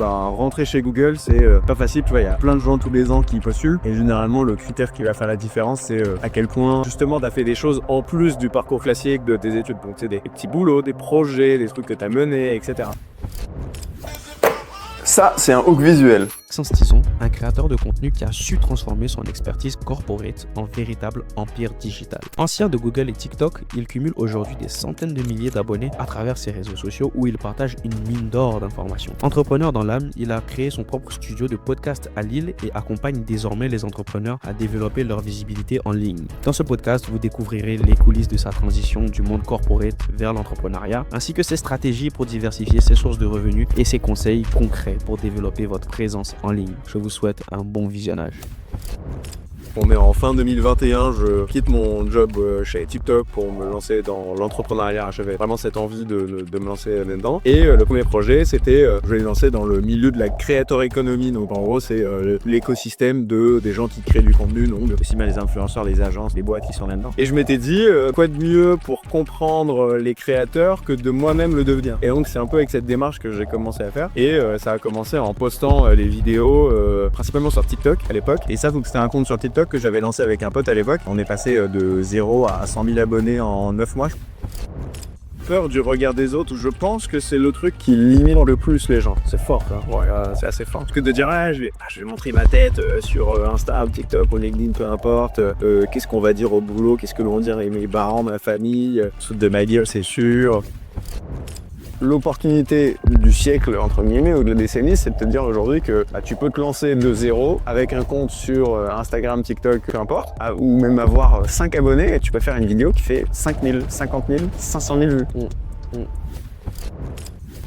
Rentrer chez Google, c'est pas facile. Tu vois, il y a plein de gens tous les ans qui postulent. Et généralement, le critère qui va faire la différence, c'est à quel point, justement, t'as fait des choses en plus du parcours classique de tes études. Donc, c'est des petits boulots, des projets, des trucs que t'as menés, etc. Ça, c'est un hook visuel. Maxence Tison, un créateur de contenu qui a su transformer son expertise corporate en véritable empire digital. Ancien de Google et TikTok, il cumule aujourd'hui des centaines de milliers d'abonnés à travers ses réseaux sociaux où il partage une mine d'or d'informations. Entrepreneur dans l'âme, il a créé son propre studio de podcast à Lille et accompagne désormais les entrepreneurs à développer leur visibilité en ligne. Dans ce podcast, vous découvrirez les coulisses de sa transition du monde corporate vers l'entrepreneuriat, ainsi que ses stratégies pour diversifier ses sources de revenus et ses conseils concrets pour développer votre présence en ligne. Je vous souhaite un bon visionnage. On est en fin 2021, je quitte mon job chez TikTok pour me lancer dans l'entrepreneuriat. J'avais vraiment cette envie de me lancer là-dedans. Et le premier projet, c'était, je vais lancer dans le milieu de la creator economy. Donc en gros, c'est l'écosystème des gens qui créent du contenu, donc aussi bien les influenceurs, les agences, les boîtes qui sont là-dedans. Et je m'étais dit, quoi de mieux pour comprendre les créateurs que de moi-même le devenir. Et donc c'est un peu avec cette démarche que j'ai commencé à faire. Et ça a commencé en postant les vidéos, principalement sur TikTok à l'époque. Et ça, donc c'était un compte sur TikTok que j'avais lancé avec un pote à l'époque. On est passé de 0 à 100 000 abonnés en 9 mois. Peur du regard des autres, je pense que c'est le truc qui limite le plus les gens. C'est fort, hein. Ouais, c'est assez fort. Parce que de dire, je vais montrer ma tête sur Insta, TikTok ou LinkedIn, peu importe. Qu'est-ce qu'on va dire au boulot, qu'est-ce que vont dire mes parents, ma famille, de ma gueule, c'est sûr. L'opportunité du siècle, entre guillemets, ou de la décennie, c'est de te dire aujourd'hui que tu peux te lancer de zéro avec un compte sur Instagram, TikTok, peu importe, ou même avoir 5 abonnés et tu peux faire une vidéo qui fait 5 000, 50 000, 500 000 vues.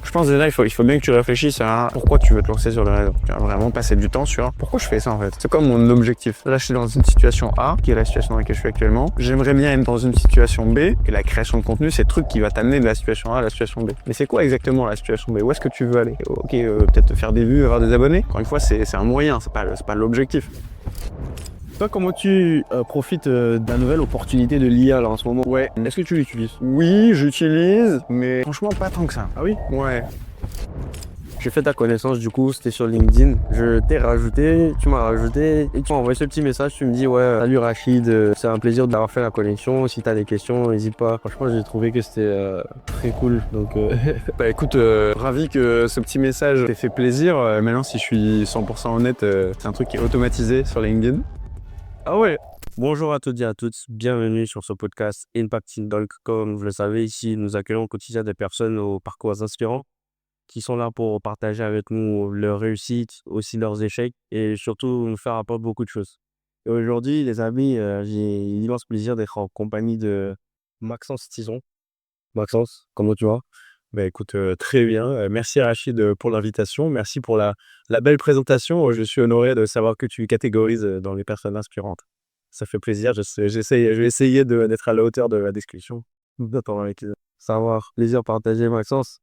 Je pense déjà, il faut bien que tu réfléchisses à pourquoi tu veux te lancer sur le réseau. Tu vas vraiment passer du temps sur pourquoi je fais ça en fait. C'est comme mon objectif. Là, je suis dans une situation A, qui est la situation dans laquelle je suis actuellement. J'aimerais bien être dans une situation B, et la création de contenu, c'est le truc qui va t'amener de la situation A à la situation B. Mais c'est quoi exactement la situation B? Où est-ce que tu veux aller? Ok, peut-être te faire des vues, avoir des abonnés. Encore une fois, c'est un moyen, c'est pas l'objectif. Toi, comment tu profites de la nouvelle opportunité de l'IA là en ce moment? Ouais. Est-ce que tu l'utilises? Oui, j'utilise, mais franchement pas tant que ça. Ah oui? Ouais. J'ai fait ta connaissance du coup, c'était sur LinkedIn. Je t'ai rajouté, tu m'as rajouté et tu m'as envoyé ce petit message. Tu me dis ouais, salut Rachid, c'est un plaisir d'avoir fait la connexion. Si t'as des questions, n'hésite pas. Franchement, j'ai trouvé que c'était très cool. Donc Bah écoute, ravi que ce petit message t'ait fait plaisir. Maintenant, si je suis 100% honnête, c'est un truc qui est automatisé sur LinkedIn. ah ouais. Bonjour à toutes et à toutes, bienvenue sur ce podcast Impacting Talk. Comme vous le savez, ici nous accueillons au quotidien des personnes aux parcours inspirants qui sont là pour partager avec nous leurs réussites, aussi leurs échecs et surtout nous faire apprendre beaucoup de choses. Et aujourd'hui, les amis, j'ai l'immense plaisir d'être en compagnie de Maxence Tison. Maxence, comment tu vas? Bah écoute, très bien. Merci Rachid pour l'invitation. Merci pour la belle présentation. Je suis honoré de savoir que tu catégorises dans les personnes inspirantes. Ça fait plaisir. Je vais essayer d'être à la hauteur de la description. Attends, avec savoir, plaisir partagé, Maxence.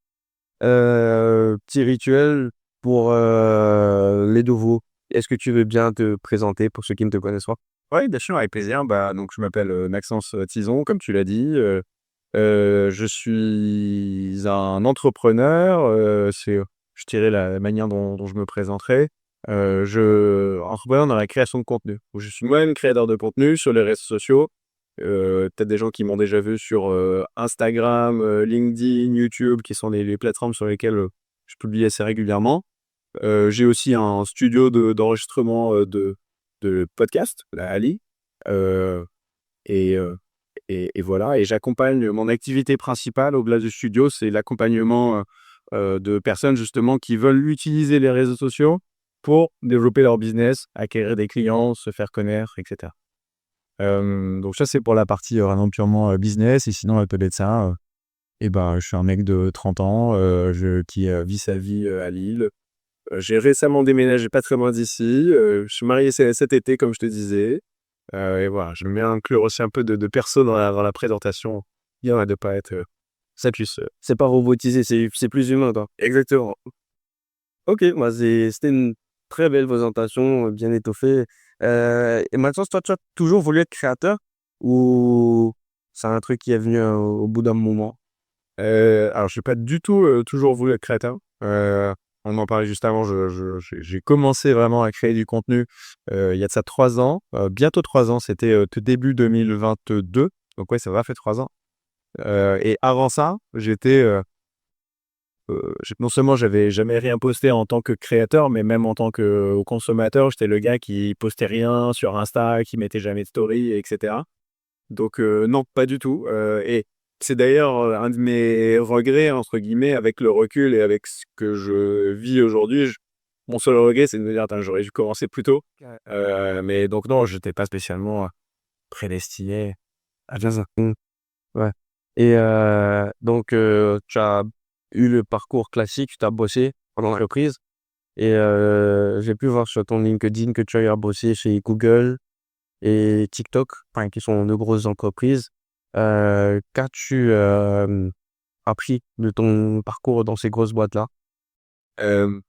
Petit rituel pour les nouveaux. Est-ce que tu veux bien te présenter pour ceux qui ne te connaissent pas? Oui, bien sûr, avec plaisir. Donc je m'appelle Maxence Tison, comme tu l'as dit. Je suis un entrepreneur. C'est, je dirais, la manière dont je me présenterai. Entrepreneur dans la création de contenu. Je suis moi-même créateur de contenu sur les réseaux sociaux. Peut-être des gens qui m'ont déjà vu sur Instagram, LinkedIn, YouTube, qui sont les plateformes sur lesquelles je publie assez régulièrement. J'ai aussi un studio d'enregistrement de podcasts, la Ali. Euh, et, euh, et voilà, et j'accompagne mon activité principale au-delà du studio, c'est l'accompagnement de personnes justement qui veulent utiliser les réseaux sociaux pour développer leur business, acquérir des clients, se faire connaître, etc. Donc ça, c'est pour la partie vraiment purement business. Et sinon, à côté de ça, je suis un mec de 30 ans qui vit sa vie à Lille. J'ai récemment déménagé pas très loin d'ici. Je suis marié cet été, comme je te disais. Et voilà, j'aime bien inclure aussi un peu de perso dans la présentation. Il y en a de pas être ça puisse. C'est pas robotisé, c'est plus humain, toi. Exactement. Ok, bah c'était une très belle présentation, bien étoffée. Et maintenant, toi, tu as toujours voulu être créateur ou c'est un truc qui est venu au bout d'un moment? Alors, je n'ai pas du tout toujours voulu être créateur. On en parlait juste avant, j'ai commencé vraiment à créer du contenu, il y a de ça 3 ans, bientôt 3 ans, c'était, tout début 2022, donc ouais, ça va, fait 3 ans, et avant ça, non seulement j'avais jamais rien posté en tant que créateur, mais même en tant que consommateur, j'étais le gars qui postait rien sur Insta, qui mettait jamais de story et cetera. Donc non, pas du tout, et c'est d'ailleurs, un de mes «regrets» entre guillemets avec le recul et avec ce que je vis aujourd'hui. Mon seul regret, c'est de me dire: «Attends, j'aurais dû commencer plus tôt». Ouais. Mais donc non, j'étais pas spécialement, prédestiné à faire ça. Ouais. Et donc, tu as eu le parcours classique, tu as bossé en entreprise et j'ai pu voir sur ton LinkedIn que tu as eu à bosser chez Google et TikTok, enfin, qui sont de grosses entreprises. Qu'as-tu appris de ton parcours dans ces grosses boîtes-là? Hem,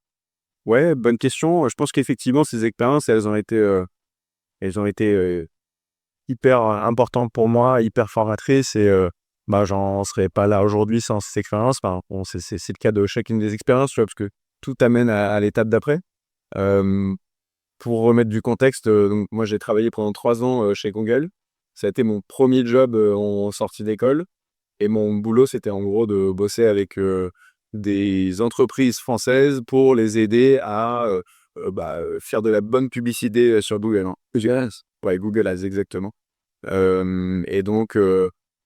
ouais, bonne question. Je pense qu'effectivement ces expériences, elles ont été hyper, importantes pour moi, hyper formatrices et bah, j'en serais pas là aujourd'hui sans ces expériences. Enfin, bon, c'est le cas de chacune des expériences, tu vois? Parce que tout amène à l'étape d'après. Hem, pour remettre du contexte, donc moi j'ai travaillé pendant 3 ans, chez Google. Ça a été mon premier job, en sortie d'école et mon boulot, c'était en gros de bosser avec, des entreprises françaises pour les aider à, faire de la bonne publicité, sur Google, hein. Google Ads? Ouais, Google Ads, exactement. Et donc,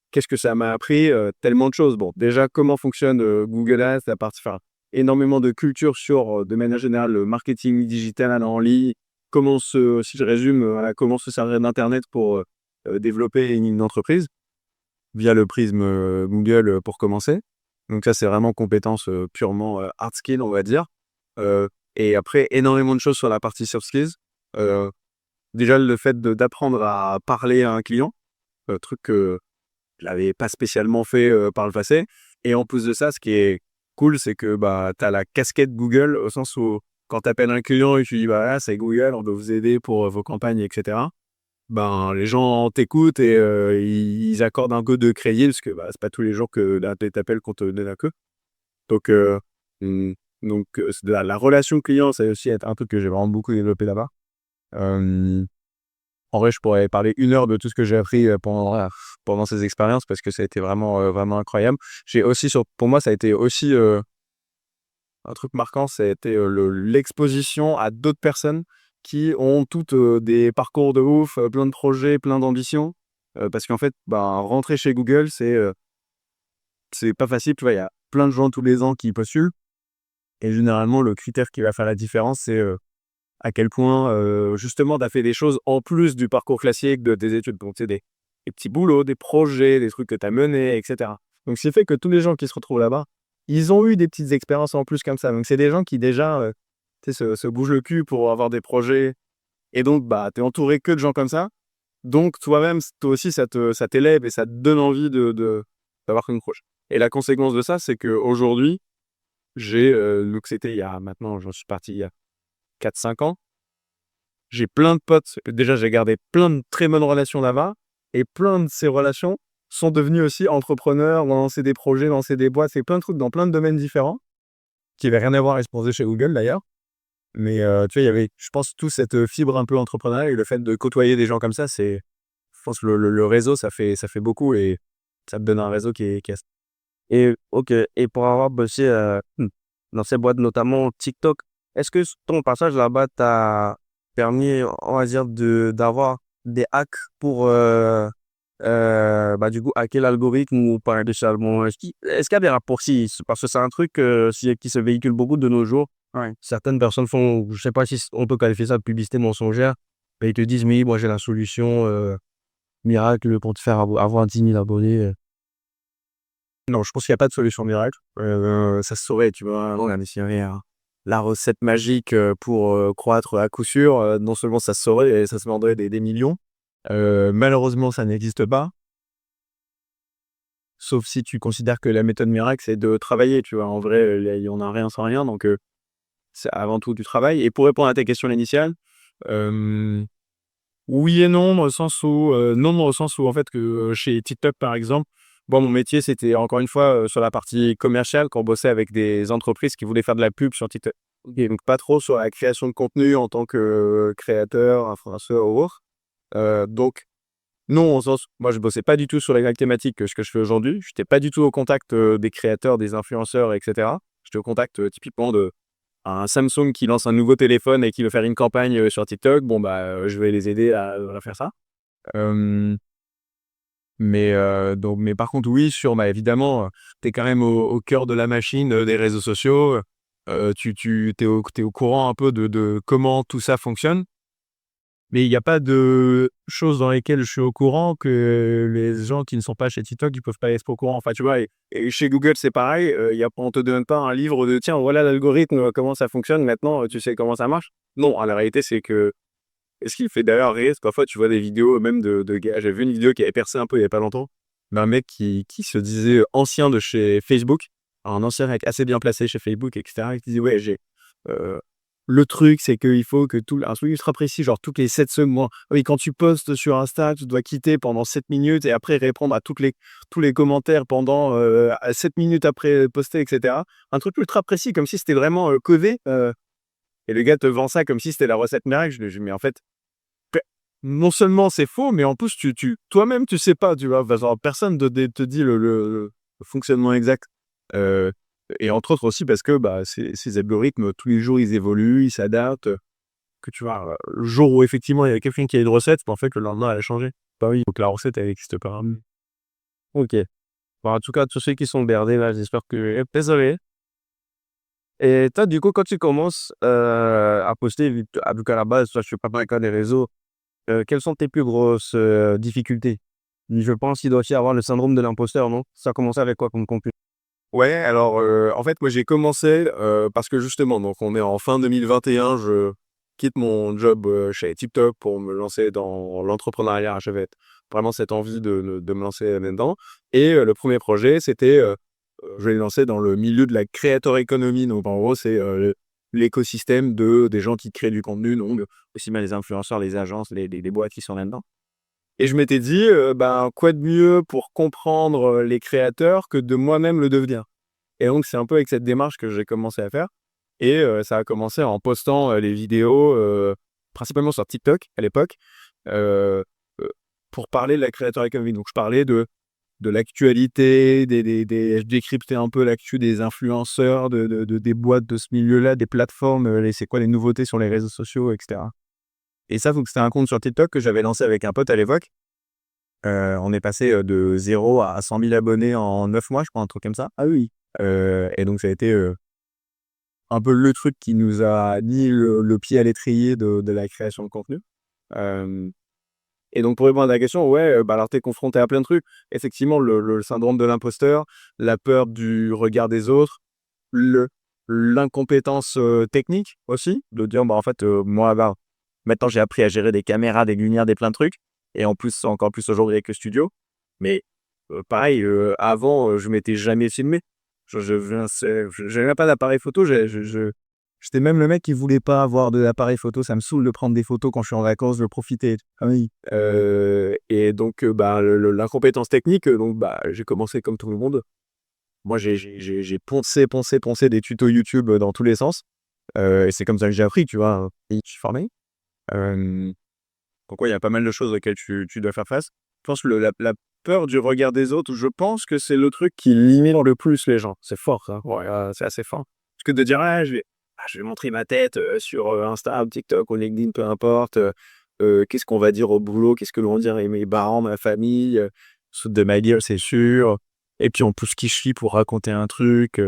qu'est-ce que ça m'a appris? Tellement de choses. Bon, déjà, comment fonctionne, Google Ads, enfin, énormément de culture sur, de manière générale, le marketing digital en ligne. Si je résume, voilà, comment se servir d'internet pour, développer une entreprise via le prisme, Google, pour commencer. Donc ça, c'est vraiment compétence, purement, hard skill, on va dire. Heu et après énormément de choses sur la partie soft skills. Heu, déjà le fait d'apprendre à parler à un client, truc que je l'avais pas spécialement fait, par le passé et en plus de ça, ce qui est cool, c'est que, bah, tu as la casquette Google au sens où quand tu appelles un client et tu dis: «Bah, voilà, c'est Google, on veut vous aider pour, vos campagnes et cetera». Ben, les gens t'écoutent et ils accordent un peu de crédit parce que, bah, c'est pas tous les jours que là, tu appelles qu'on te donne la queue. Donc mmh, c'est la relation client, ça va aussi être un truc que j'ai vraiment beaucoup développé là-bas. Hem, en vrai, je pourrais parler 1 heure de tout ce que j'ai appris, pendant ces expériences parce que ça a été vraiment, vraiment incroyable. J'ai aussi pour moi, ça a été aussi, un truc marquant, ça a été, l'exposition à d'autres personnes qui ont toutes, des parcours de ouf, plein de projets, plein d'ambitions. Parce qu'en fait, ben, rentrer chez Google, c'est pas facile, tu vois? Il y a plein de gens tous les ans qui postulent et généralement le critère qui va faire la différence, c'est, à quel point, justement tu as fait des choses en plus du parcours classique de tes études. Donc, tu sais, des petits boulots, des projets, des trucs que tu as menés et cetera. Donc ce qui fait que tous les gens qui se retrouvent là-bas, ils ont eu des petites expériences en plus comme ça. Donc c'est des gens qui déjà, tu sais, se bougent le cul pour avoir des projets et donc bah, tu es entouré que de gens comme ça. Donc toi-même, toi aussi ça t'élève et ça te donne envie d'avoir une proche. Et la conséquence de ça, c'est qu'aujourd'hui, donc c'était il y a maintenant j'en suis parti il y a 4 5 ans. J'ai plein de potes. Déjà, j'ai gardé plein de très bonnes relations là-bas et plein de ces relations sont devenus aussi entrepreneurs, ont lancé des projets, lancé des boîtes, fait plein de trucs dans plein de domaines différents, qui avaient rien à voir avec ce qu'on faisait chez Google d'ailleurs. Mais tu vois, il y avait, je pense, toute cette, fibre un peu entrepreneuriale et le fait de côtoyer des gens comme ça, je pense le réseau, ça fait beaucoup et ça te donne un réseau qui est Et OK, et pour avoir bossé, dans ces boîtes, notamment TikTok, est-ce que ton passage là-bas t'a permis, on va dire, d'avoir des hacks pour, du coup, hacker l'algorithme ou paradoxalement, est-ce qu'il y a des raccourcis? Parce que c'est un truc, qui se véhicule beaucoup de nos jours. Ouais. Certaines personnes font, je sais pas si on peut qualifier ça de publicité mensongère, mais ils te disent: «Oui, moi j'ai la solution, miracle pour te faire avoir 10 000 abonnés». non, je pense qu'il y a pas de solution miracle. Ça se saurait, tu vois? Regarde, s'il y avait la recette magique, pour, croître à coup sûr, non seulement ça se saurait et ça se vendrait des millions. Malheureusement, ça n'existe pas. Sauf si tu considères que la méthode miracle, c'est de travailler, tu vois? En vrai, il y en a rien sans rien, donc c'est avant tout du travail et pour répondre à ta question initiale, hem, oui et non, dans le sens où, non, dans le sens où, en fait, que, chez TikTok, par exemple, Bon, mon métier, c'était encore une fois sur la partie commerciale, quand on bossait avec des entreprises qui voulaient faire de la pub sur TikTok. Donc, pas trop sur la création de contenu en tant que créateur, influenceur ou autre. Donc, non, au sens, moi, je bossais pas du tout sur les mêmes thématiques que ce que je fais aujourd'hui. Je n'étais pas du tout au contact des créateurs, des influenceurs, etc. J'étais au contact typiquement de un Samsung qui lance un nouveau téléphone et qui veut faire une campagne sur TikTok. Bon, je vais les aider à faire ça. Euh, mais par contre, oui, évidemment, tu es quand même au cœur de la machine des réseaux sociaux. T'es au courant un peu de comment tout ça fonctionne. Mais il n'y a pas de choses dans lesquelles je suis au courant que les gens qui ne sont pas chez TikTok, ils peuvent pas être au courant. Enfin, tu vois, et chez Google, c'est pareil. On te donne pas un livre de tiens, voilà l'algorithme, comment ça fonctionne. Maintenant, tu sais comment ça marche. Non, la réalité, c'est que. Et ce qui me fait d'ailleurs rire, c'est que parfois, tu vois des vidéos même de gars. J'ai vu une vidéo qui avait percé un peu il y a pas longtemps, d'un mec qui se disait ancien de chez Facebook, un ancien mec assez bien placé chez Facebook, etc. Qui disait ouais, le truc, c'est qu'il faut que un truc ultra précis, genre toutes les 7 secondes. Oui, quand tu postes sur Insta, tu dois quitter pendant 7 minutes et après répondre à tous les commentaires pendant 7 minutes après poster, etc. Un truc ultra précis, comme si c'était vraiment codé. Et le gars te vend ça comme si c'était la recette miracle. Je dis, mais en fait, non seulement c'est faux, mais en plus, toi-même, tu sais pas, tu vois. Genre, personne te dit le fonctionnement exact. Euh, et entre autres aussi parce que ces algorithmes, tous les jours, ils évoluent, ils s'adaptent. Que tu vois, le jour où effectivement il y a quelqu'un qui a une recette, en fait, le lendemain, elle a changé. Bah oui, donc la recette, elle n'existe pas. Ok. Bon, en tout cas, tous ceux qui sont berdés, là, j'espère que... Désolé. Et toi, du coup, quand tu commences à poster, vu qu'à la base, toi, je suis pas mal des réseaux, quelles sont tes plus grosses difficultés? Je pense qu'il doit aussi avoir le syndrome de l'imposteur, non? Ça a commencé avec quoi comme contenu? Ouais, alors en fait, moi j'ai commencé parce que justement, donc on est en fin 2021, je quitte mon job chez TikTok pour me lancer dans l'entrepreneuriat. J'avais vraiment cette envie de me lancer là-dedans. Et le premier projet, c'était, je l'ai lancé dans le milieu de la creator economy. Donc en gros, c'est l'écosystème des gens qui créent du contenu, donc aussi bien les influenceurs, les agences, les boîtes qui sont là-dedans. Et je m'étais dit, quoi de mieux pour comprendre les créateurs que de moi-même le devenir. Et donc, c'est un peu avec cette démarche que j'ai commencé à faire. Et ça a commencé en postant les vidéos, principalement sur TikTok à l'époque, euh, euh, pour parler de la creator economy. Donc, je parlais de l'actualité, je décryptais un peu l'actu des influenceurs, des boîtes de ce milieu-là, des plateformes, c'est quoi les nouveautés sur les réseaux sociaux, etc. Et ça, c'était un compte sur TikTok que j'avais lancé avec un pote à l'époque. On est passé de 0 à 100 000 abonnés en 9 mois, je crois, un truc comme ça. Ah oui. Et donc, ça a été un peu le truc qui nous a mis le pied à l'étrier de la création de contenu. Euh, et donc, pour répondre à la question, ouais, alors t'es confronté à plein de trucs. Effectivement, le syndrome de l'imposteur, la peur du regard des autres, l'incompétence technique aussi, de dire, en fait, moi, maintenant, j'ai appris à gérer des caméras, des lumières, des plein de trucs. Et en plus, encore plus aujourd'hui avec le studio. Mais pareil, avant, je m'étais jamais filmé. J'avais même pas d'appareil photo. J'étais même le mec qui voulait pas avoir de l'appareil photo. Ça me saoule de prendre des photos quand je suis en vacances, de profiter. Ah oui. Et donc, l'incompétence technique, donc, j'ai commencé comme tout le monde. Moi, j'ai poncé des tutos YouTube dans tous les sens. Et c'est comme ça que j'ai appris, tu vois. Et je suis formé. Donc, ouais, il y a pas mal de choses auxquelles tu dois faire face. Je pense que la peur du regard des autres, je pense que c'est le truc qui limite le plus les gens. C'est fort, ça. Ouais, c'est assez fort. Parce que de dire, je vais montrer ma tête sur Insta, TikTok ou LinkedIn, peu importe. Qu'est-ce qu'on va dire au boulot? Qu'est-ce que vont dire mes parents, ma famille? Se de ma gueule, c'est sûr. Et puis, on pousse qui je suis pour raconter un truc.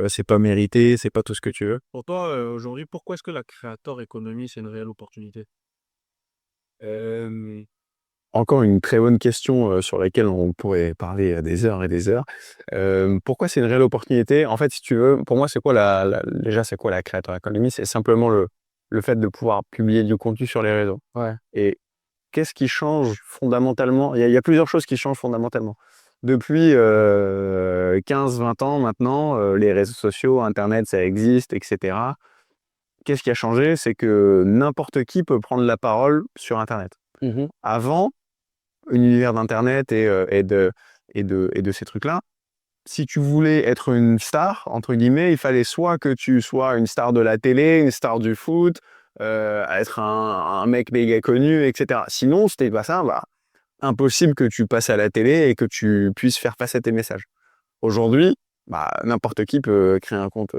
C'est pas mérité, c'est pas tout ce que tu veux. Pour toi, aujourd'hui, pourquoi est-ce que la creator economy, c'est une réelle opportunité? Euh, Encore une très bonne question sur laquelle on pourrait parler des heures et des heures. Pourquoi c'est une réelle opportunité? En fait, si tu veux, pour moi, c'est quoi déjà, c'est quoi la creator economy? C'est simplement le fait de pouvoir publier du contenu sur les réseaux. Ouais. Et qu'est-ce qui change fondamentalement? Il y a plusieurs choses qui changent fondamentalement. Depuis 15-20 ans maintenant, les réseaux sociaux, Internet, ça existe, etc. Qu'est-ce qui a changé? C'est que n'importe qui peut prendre la parole sur Internet. Avant, l'univers d'Internet et de ces trucs-là. Si tu voulais être une star, entre guillemets, il fallait soit que tu sois une star de la télé, une star du foot, être un mec méga connu, etc. Sinon, c'était pas ça, impossible que tu passes à la télé et que tu puisses faire passer tes messages. Aujourd'hui, n'importe qui peut créer un compte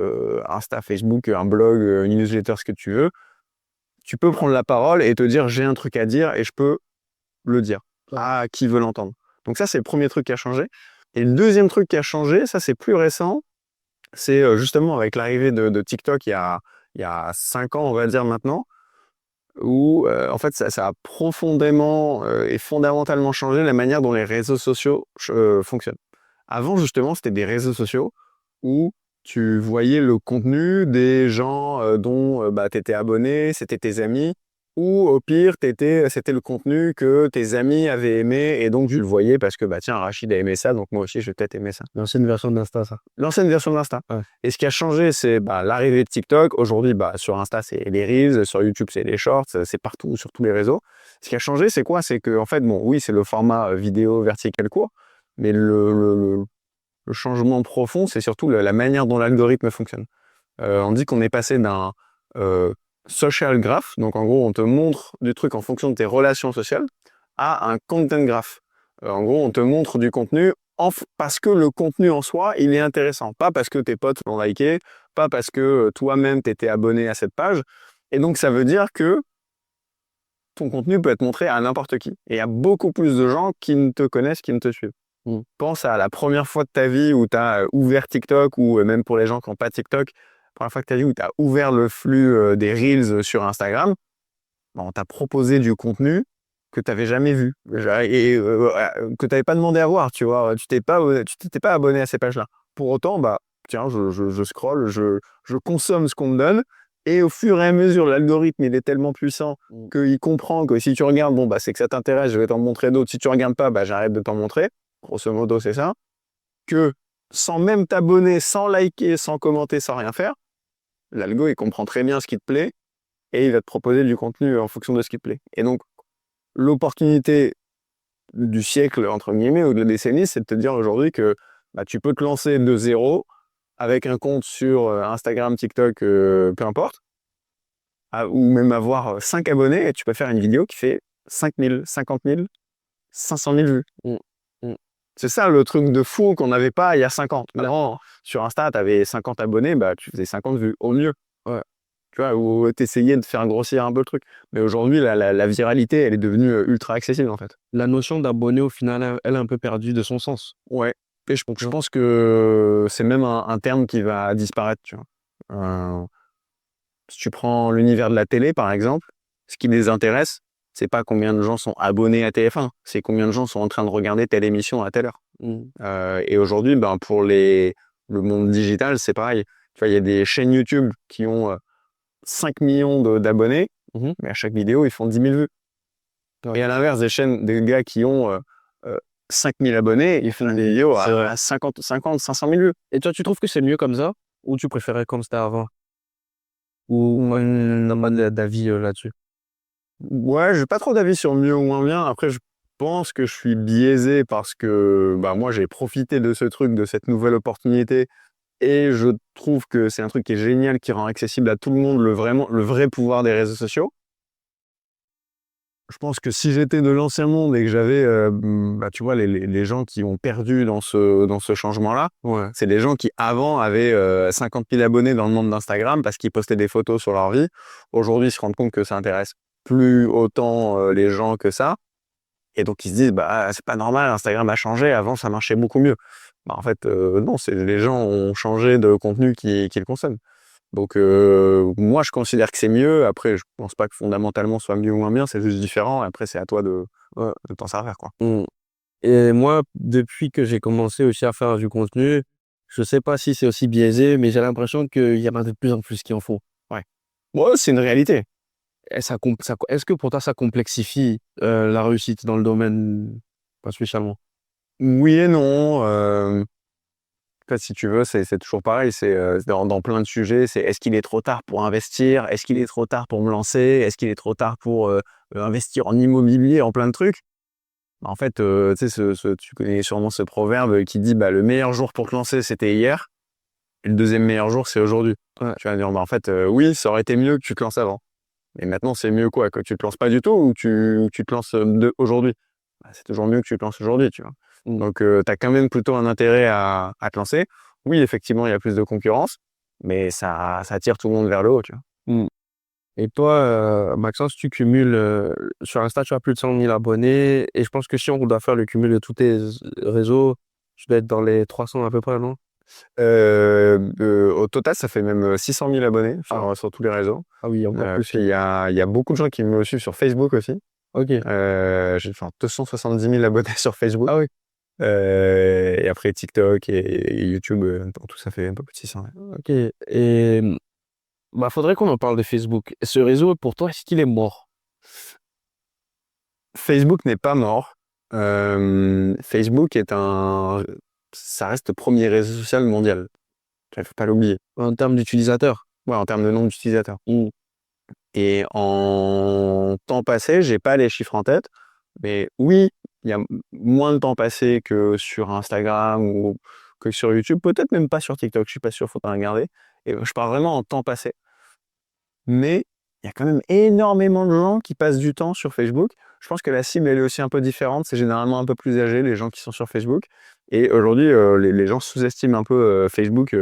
Insta, Facebook, un blog, une newsletter, ce que tu veux. Tu peux prendre la parole et te dire j'ai un truc à dire et je peux le dire à qui veut l'entendre. Donc ça, c'est le premier truc qui a changé. Et le deuxième truc qui a changé, ça c'est plus récent, c'est justement avec l'arrivée de TikTok il y a 5 ans, on va dire maintenant, où en fait ça a profondément et fondamentalement changé la manière dont les réseaux sociaux fonctionnent. Avant, justement, c'était des réseaux sociaux où tu voyais le contenu des gens dont tu étais abonné, c'était tes amis, ou au pire, c'était le contenu que tes amis avaient aimé, et donc tu le voyais parce que, tiens, Rachid a aimé ça, donc moi aussi, je vais peut-être aimer ça. L'ancienne version d'Insta, ça. L'ancienne version d'Insta. Ouais. Et ce qui a changé, c'est l'arrivée de TikTok. Aujourd'hui, sur Insta, c'est les Reels, sur YouTube, c'est les Shorts, c'est partout, sur tous les réseaux. Ce qui a changé, c'est quoi? C'est que, en fait, oui, c'est le format vidéo vertical court, mais le changement profond, c'est surtout la manière dont l'algorithme fonctionne. On dit qu'on est passé d'un social graph, donc en gros, on te montre du truc en fonction de tes relations sociales, à un content graph. En gros, on te montre du contenu parce que le contenu en soi, il est intéressant. Pas parce que tes potes l'ont liké, pas parce que toi-même t'étais abonné à cette page. Et donc, ça veut dire que ton contenu peut être montré à n'importe qui. Et il y a beaucoup plus de gens qui ne te connaissent, qui ne te suivent. Pense à la première fois de ta vie où tu as ouvert TikTok, ou même pour les gens qui n'ont pas TikTok, la première fois de ta vie où tu as ouvert le flux des Reels sur Instagram, on t'a proposé du contenu que tu n'avais jamais vu et que tu n'avais pas demandé à voir, tu vois. Tu t'étais pas abonné à ces pages-là. Pour autant, tiens, je scrolle, je consomme ce qu'on me donne, et au fur et à mesure, l'algorithme, il est tellement puissant qu'il comprend que si tu regardes, c'est que ça t'intéresse, je vais t'en montrer d'autres. Si tu regardes pas, j'arrête de t'en montrer. Grosso modo, c'est ça. Que sans même t'abonner, sans liker, sans commenter, sans rien faire, l'algo, il comprend très bien ce qui te plaît et il va te proposer du contenu en fonction de ce qui te plaît. Et donc, l'opportunité du siècle, entre guillemets, ou de la décennie, c'est de te dire aujourd'hui que tu peux te lancer de zéro avec un compte sur Instagram, TikTok, peu importe, ou même avoir 5 abonnés, et tu peux faire une vidéo qui fait 5 000, 50 000, 500 000 vues. C'est ça le truc de fou qu'on n'avait pas il y a 50. Maintenant, sur Insta, tu avais 50 abonnés, tu faisais 50 vues au mieux. Ouais. Tu vois, ou t'essayais de faire grossir un peu le truc. Mais aujourd'hui, la viralité, elle est devenue ultra accessible, en fait. La notion d'abonné, au final, elle a un peu perdu de son sens. Ouais. Et je pense que c'est même un terme qui va disparaître, tu vois. Si tu prends l'univers de la télé, par exemple, ce qui les intéresse, c'est pas combien de gens sont abonnés à TF1, c'est combien de gens sont en train de regarder telle émission à telle heure. Et aujourd'hui, pour le monde digital, c'est pareil. Tu vois, il y a des chaînes YouTube qui ont 5 millions d'abonnés, mais à chaque vidéo, ils font 10 000 vues. Ouais. Et à l'inverse, des gars qui ont 5 000 abonnés, ils font des vidéos à 50, 500 000 vues. Et toi, tu trouves que c'est mieux comme ça, ou tu préférais comme c'était avant? Ou n'as pas d'avis là-dessus? Ouais, j'ai pas trop d'avis sur mieux ou moins bien. Après, je pense que je suis biaisé parce que moi, j'ai profité de ce truc, de cette nouvelle opportunité, et je trouve que c'est un truc qui est génial, qui rend accessible à tout le monde le vrai pouvoir des réseaux sociaux. Je pense que si j'étais de l'ancien monde et que j'avais, tu vois, les gens qui ont perdu dans ce changement-là, c'est des gens qui avant avaient 50 000 abonnés dans le monde d'Instagram parce qu'ils postaient des photos sur leur vie. Aujourd'hui, ils se rendent compte que ça intéresse plus autant les gens que ça. Et donc, ils se disent, c'est pas normal, Instagram a changé, avant, ça marchait beaucoup mieux. En fait, non, les gens ont changé de contenu qu'ils consomment. Donc, moi, je considère que c'est mieux. Après, je pense pas que fondamentalement soit mieux ou moins bien, c'est juste différent. Après, c'est à toi de t'en servir, quoi. Et moi, depuis que j'ai commencé aussi à faire du contenu, je sais pas si c'est aussi biaisé, mais j'ai l'impression qu'il y en a de plus en plus qui en font. Ouais, c'est une réalité. Est-ce que pour toi, ça complexifie la réussite dans le domaine, pas spécialement? Oui et non. En fait, si tu veux, c'est toujours pareil. C'est dans plein de sujets. C'est est-ce qu'il est trop tard pour investir? Est-ce qu'il est trop tard pour me lancer? Est-ce qu'il est trop tard pour investir en immobilier, en plein de trucs? En fait, tu sais, tu connais sûrement ce proverbe qui dit le meilleur jour pour te lancer, c'était hier. Et le deuxième meilleur jour, c'est aujourd'hui. Ouais. Tu vas dire, en fait, oui, ça aurait été mieux que tu te lances avant. Mais maintenant, c'est mieux quoi? Que tu te lances pas du tout ou tu te lances aujourd'hui? C'est toujours mieux que tu te lances aujourd'hui, tu vois. Mm. Donc, tu as quand même plutôt un intérêt à te lancer. Oui, effectivement, il y a plus de concurrence, mais ça tire tout le monde vers le haut, tu vois. Mm. Et toi, Maxence, tu cumules sur Insta, tu as plus de 100 000 abonnés. Et je pense que si on doit faire le cumul de tous tes réseaux, tu dois être dans les 300 à peu près, non? Au total, ça fait même 600 000 abonnés sur tous les réseaux. Ah oui, encore plus. Puis il y a beaucoup de gens qui me suivent sur Facebook aussi. Ok. J'ai 270 000 abonnés sur Facebook. Ah oui. Et après TikTok et YouTube, tout ça fait un peu plus de 600. Ouais. Ok. Et faudrait qu'on en parle de Facebook. Ce réseau, pour toi, est-ce qu'il est mort? Facebook n'est pas mort. Facebook ça reste le premier réseau social mondial. Il ne faut pas l'oublier. En termes d'utilisateurs? Ouais, en termes de nombre d'utilisateurs. Mm. Et en temps passé, j'ai pas les chiffres en tête, mais oui, il y a moins de temps passé que sur Instagram ou que sur YouTube, peut-être même pas sur TikTok, je suis pas sûr, faudra regarder. Et je parle vraiment en temps passé. Mais il y a quand même énormément de gens qui passent du temps sur Facebook. Je pense que la cible, elle est aussi un peu différente. C'est généralement un peu plus âgé, les gens qui sont sur Facebook. Et aujourd'hui, les gens sous-estiment un peu Facebook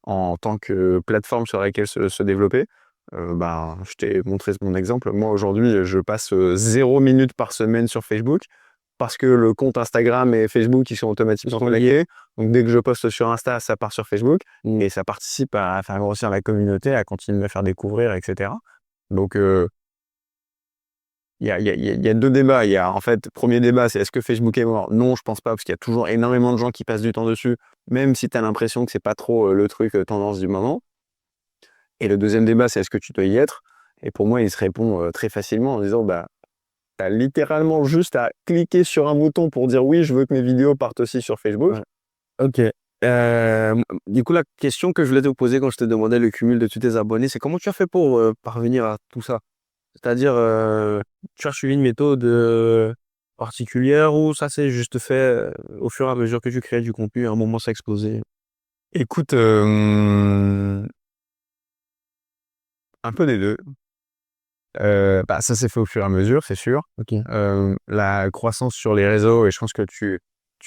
en tant que plateforme sur laquelle se développer. Je t'ai montré mon exemple. Moi, aujourd'hui, je passe 0 minutes par semaine sur Facebook parce que le compte Instagram et Facebook, ils sont automatiquement reliés. Donc, dès que je poste sur Insta, ça part sur Facebook. Et ça participe à faire grossir la communauté, à continuer à faire découvrir, etc. Donc, il y a deux débats. Il y a, en fait, premier débat, c'est est-ce que Facebook est mort? Non, je pense pas, parce qu'il y a toujours énormément de gens qui passent du temps dessus, même si tu as l'impression que c'est pas trop le truc tendance du moment. Et le deuxième débat, c'est est-ce que tu dois y être? Et pour moi, il se répond très facilement en disant, tu as littéralement juste à cliquer sur un bouton pour dire oui, je veux que mes vidéos partent aussi sur Facebook. Ouais. Ok. Du coup, la question que je voulais te poser quand je te demandais le cumul de tous tes abonnés, c'est comment tu as fait pour parvenir à tout ça? C'est-à-dire, tu as suivi une méthode particulière ou ça s'est juste fait au fur et à mesure que tu créais du contenu, à un moment ça a explosé? Écoute, un peu des deux. Ça s'est fait au fur et à mesure, c'est sûr. Ok. La croissance sur les réseaux, et je pense que tu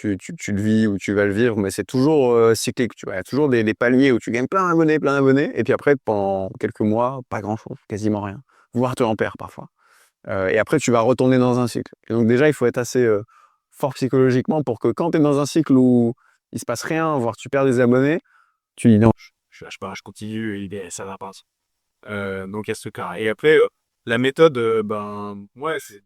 le vis ou tu vas le vivre, mais c'est toujours cyclique. Tu vois, il y a toujours des paliers où tu gagnes plein d'abonnés, et puis après, pendant quelques mois, pas grand-chose, quasiment rien, voire tu en perds parfois. Et après, tu vas retourner dans un cycle. Et donc déjà, il faut être assez fort psychologiquement pour que quand tu es dans un cycle où il se passe rien, voire tu perds des abonnés, tu dis non, je lâche pas, je continue, et ça va pas. Donc il y a ce cas. Et après, la méthode, ouais, c'est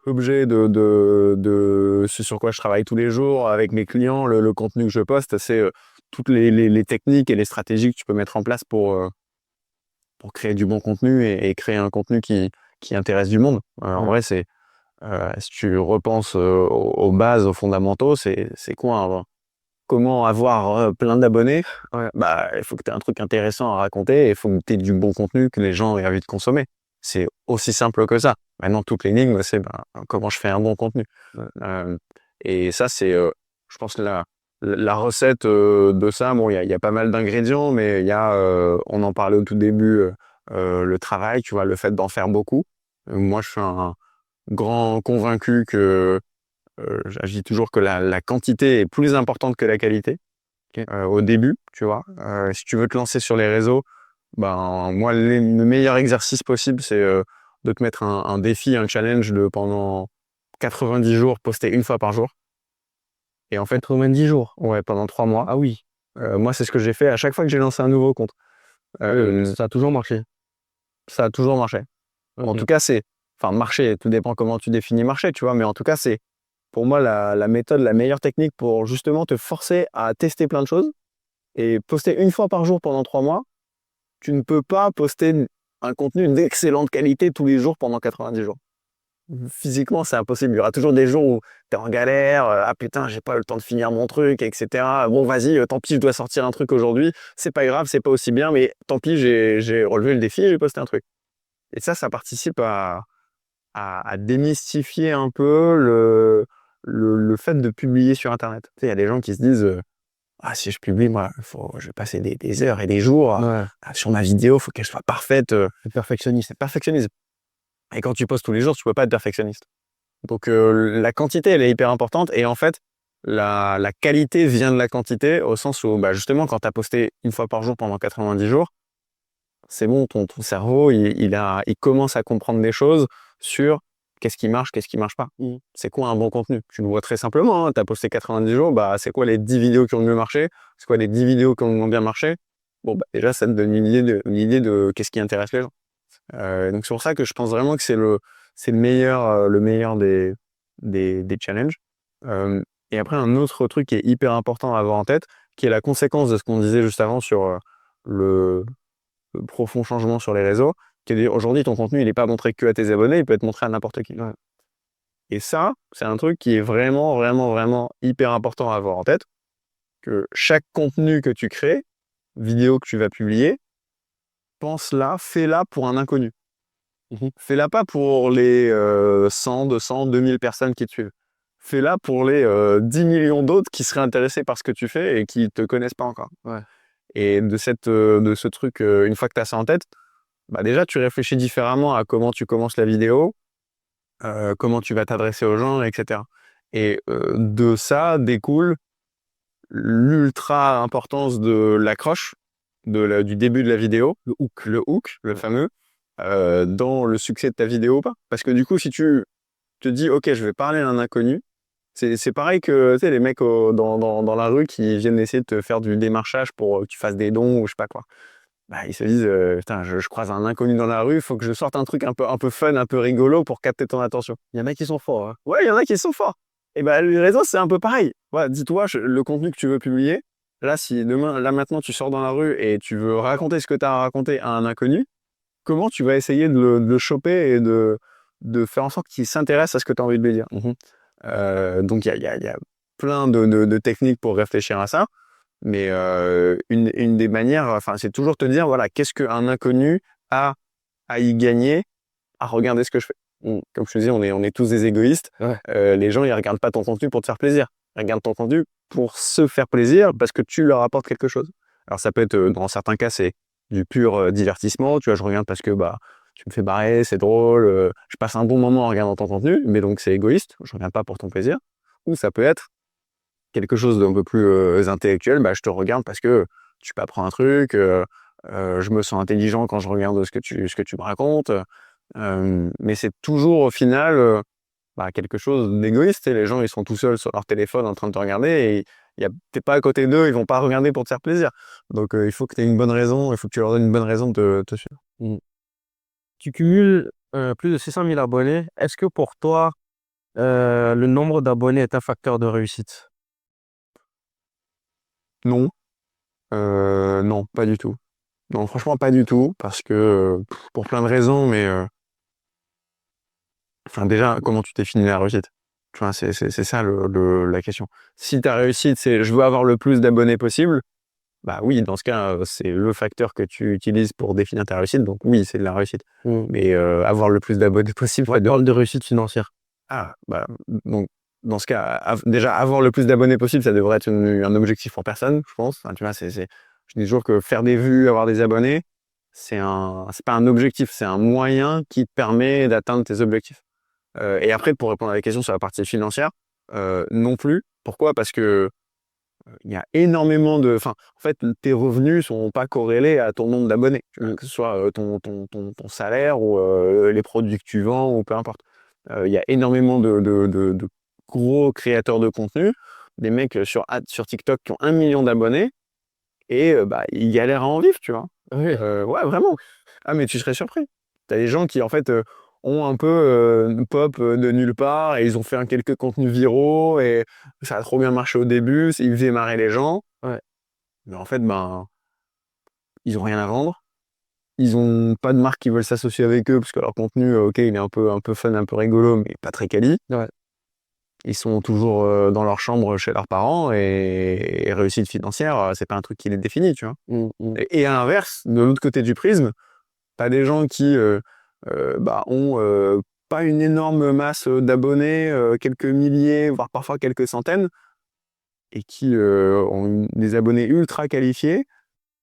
l'objet de ce sur quoi je travaille tous les jours avec mes clients, le contenu que je poste, c'est toutes les techniques et les stratégies que tu peux mettre en place pour créer du bon contenu et créer un contenu qui intéresse du monde. En vrai, c'est si tu repenses aux bases, aux fondamentaux, c'est quoi comment avoir plein d'abonnés? Ouais. Il faut que tu aies un truc intéressant à raconter et il faut que tu aies du bon contenu que les gens aient envie de consommer. C'est aussi simple que ça. Maintenant, toute l'énigme, c'est comment je fais un bon contenu. Et ça, c'est, je pense, la recette de ça. Bon, il y a pas mal d'ingrédients, mais il y a, on en parlait au tout début, le travail, tu vois, le fait d'en faire beaucoup. Moi, je suis un grand convaincu que je dis toujours que la quantité est plus importante que la qualité. Ok. Au début, tu vois. Si tu veux te lancer sur les réseaux, moi, le meilleur exercice possible, c'est de te mettre un défi, un challenge de pendant 90 jours, poster une fois par jour. Et en fait, 90 jours. ouais, pendant 3 mois. Ah oui. Moi, c'est ce que j'ai fait à chaque fois que j'ai lancé un nouveau compte. Ça a toujours marché. Ça a toujours marché. En Ok. tout cas, marcher, tout dépend comment tu définis marcher, tu vois. Mais en tout cas, c'est pour moi la méthode, la meilleure technique pour justement te forcer à tester plein de choses et poster une fois par jour pendant 3 mois. Tu ne peux pas poster un contenu d'excellente qualité tous les jours pendant 90 jours. Physiquement, c'est impossible. Il y aura toujours des jours où tu es en galère. Ah putain, j'ai pas eu le temps de finir mon truc, etc. Bon, vas-y, tant pis, je dois sortir un truc aujourd'hui. C'est pas grave, c'est pas aussi bien, mais tant pis, j'ai relevé le défi et j'ai posté un truc. Et ça participe à démystifier un peu le fait de publier sur Internet. Tu sais, il y a des gens qui se disent ah, si je publie, moi, je vais passer des heures et des jours sur ma vidéo, faut qu'elle soit parfaite. Le perfectionniste. C'est perfectionnisme. Et quand tu postes tous les jours, tu peux pas être perfectionniste. Donc la quantité, elle est hyper importante. Et en fait, la qualité vient de la quantité, au sens où bah, justement, quand tu as posté une fois par jour pendant 90 jours, c'est bon, ton cerveau, il commence à comprendre des choses sur qu'est-ce qui marche pas. C'est quoi un bon contenu? Tu le vois très simplement, hein, tu as posté 90 jours, bah, c'est quoi les 10 vidéos qui ont le mieux marché? C'est quoi les 10 vidéos qui ont le moins bien marché? Bon, bah, déjà, ça te donne une idée de qu'est-ce qui intéresse les gens. Donc c'est pour ça que je pense vraiment que c'est le meilleur des challenges. Et après, un autre truc qui est hyper important à avoir en tête, qui est la conséquence de ce qu'on disait juste avant sur le profond changement sur les réseaux, qui est de dire aujourd'hui ton contenu il n'est pas montré que à tes abonnés, il peut être montré à n'importe qui. Et ça, c'est un truc qui est vraiment, vraiment, vraiment hyper important à avoir en tête, que chaque contenu que tu crées, vidéo que tu vas publier, pense-la, fais-la pour un inconnu. Fais-la pas pour les 100, 200, 2000 personnes qui te suivent. Fais-la pour les 10 millions d'autres qui seraient intéressés par ce que tu fais et qui ne te connaissent pas encore. Et de ce truc, une fois que tu as ça en tête, bah déjà, tu réfléchis différemment à comment tu commences la vidéo, comment tu vas t'adresser aux gens, etc. Et de ça découle l'ultra importance de l'accroche, du début de la vidéo, le hook, le fameux, dans le succès de ta vidéo ou pas. Parce que du coup, si tu te dis, ok, je vais parler à un inconnu, c'est pareil que tu sais, les mecs dans la rue qui viennent essayer de te faire du démarchage pour que tu fasses des dons ou je sais pas quoi. Bah, ils se disent, putain, je croise un inconnu dans la rue, il faut que je sorte un truc un peu fun, un peu rigolo pour capter ton attention. Il y en a qui sont forts. Hein. Ouais, il y en a qui sont forts. Et bah, les réseaux, c'est un peu pareil. Ouais, dis-toi, le contenu que tu veux publier, là, si demain, là maintenant, tu sors dans la rue et tu veux raconter ce que tu as à raconter à un inconnu, comment tu vas essayer de le choper et de faire en sorte qu'il s'intéresse à ce que tu as envie de lui dire. Donc, il y a plein de techniques pour réfléchir à ça. Mais une des manières, enfin, c'est toujours te dire, voilà, qu'est-ce qu'un inconnu a à y gagner à regarder ce que je fais. Comme je te dis, on est tous des égoïstes. Les gens, ils regardent pas ton contenu pour te faire plaisir. Ils regardent ton contenu pour se faire plaisir parce que tu leur apportes quelque chose. Alors ça peut être, dans certains cas, c'est du pur divertissement. Tu vois, je regarde parce que bah tu me fais barrer, c'est drôle. Je passe un bon moment en regardant ton contenu, mais donc c'est égoïste. Je regarde pas pour ton plaisir. Ou ça peut être quelque chose d'un peu plus intellectuel. Bah, je te regarde parce que tu peux apprendre un truc. Je me sens intelligent quand je regarde ce que tu me racontes. Mais c'est toujours au final bah, quelque chose d'égoïste. Les gens, ils sont tout seuls sur leur téléphone en train de te regarder et t'es pas à côté d'eux, ils vont pas regarder pour te faire plaisir. Donc il faut que tu aies une bonne raison, il faut que tu leur donnes une bonne raison de te suivre. Tu cumules plus de 600 000 abonnés. Est-ce que pour toi, le nombre d'abonnés est un facteur de réussite? Non. Non, pas du tout. Non, franchement, pas du tout, parce que pour plein de raisons, mais enfin, déjà, comment tu définis la réussite? Tu vois, c'est ça la question. Si ta réussite, c'est je veux avoir le plus d'abonnés possible, bah oui, dans ce cas, c'est le facteur que tu utilises pour définir ta réussite, donc oui, c'est de la réussite. Mais avoir le plus d'abonnés possible. Ouais, parle de réussite financière. Ah, bah, donc, dans ce cas, déjà, avoir le plus d'abonnés possible, ça devrait être un objectif pour personne, je pense. Enfin, tu vois, je dis toujours que faire des vues, avoir des abonnés, c'est pas un objectif, c'est un moyen qui te permet d'atteindre tes objectifs. Et après, pour répondre à la question sur la partie financière, non plus. Pourquoi? Parce que il y a énormément en fait, tes revenus sont pas corrélés à ton nombre d'abonnés, que ce soit ton salaire ou les produits que tu vends ou peu importe. Il y a énormément de gros créateurs de contenu, des mecs sur TikTok qui ont 1 million d'abonnés et bah, ils galèrent à en vivre, tu vois. Ouais, vraiment. Ah, mais tu serais surpris. Tu as des gens qui, en fait, ont un peu pop de nulle part et ils ont fait quelques contenus viraux et ça a trop bien marché au début, ils faisaient marrer les gens. Mais en fait, ben, ils ont rien à vendre. Ils ont pas de marque qui veulent s'associer avec eux parce que leur contenu, ok, il est un peu fun, un peu rigolo, mais pas très quali. Ils sont toujours dans leur chambre chez leurs parents et réussite financière, c'est pas un truc qui les définit, tu vois. Et à l'inverse, de l'autre côté du prisme, t'as des gens qui bah, ont pas une énorme masse d'abonnés, quelques milliers, voire parfois quelques centaines, et qui ont des abonnés ultra qualifiés,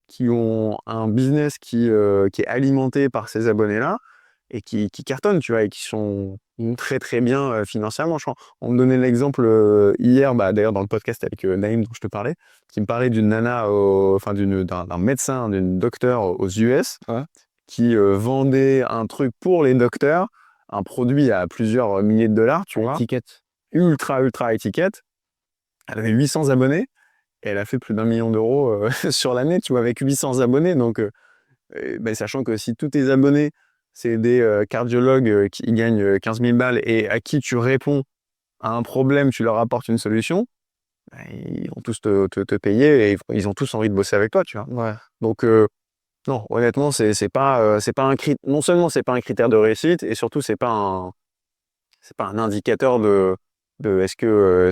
qui ont un business qui est alimenté par ces abonnés-là, et qui cartonnent, tu vois, et qui sont très très bien financièrement. On me donnait l'exemple hier, d'ailleurs dans le podcast avec Naïm dont je te parlais, qui me parlait d'une nana, d'un médecin, d'une docteur aux US, Ouais. qui vendait un truc pour les docteurs, un produit à plusieurs milliers de dollars, tu vois, Étiquette. ultra étiquette. Elle avait 800 abonnés et elle a fait plus d'1 million d'euros sur l'année, tu vois, avec 800 abonnés. Donc, sachant que si tous tes abonnés, c'est des cardiologues qui gagnent 15 000 balles et à qui tu réponds à un problème, tu leur apportes une solution, ils vont tous te payer et ils ont tous envie de bosser avec toi, tu vois. Ouais. Donc, non, honnêtement, c'est pas un critère. Non seulement c'est pas un critère de réussite, et surtout c'est pas un indicateur de est-ce que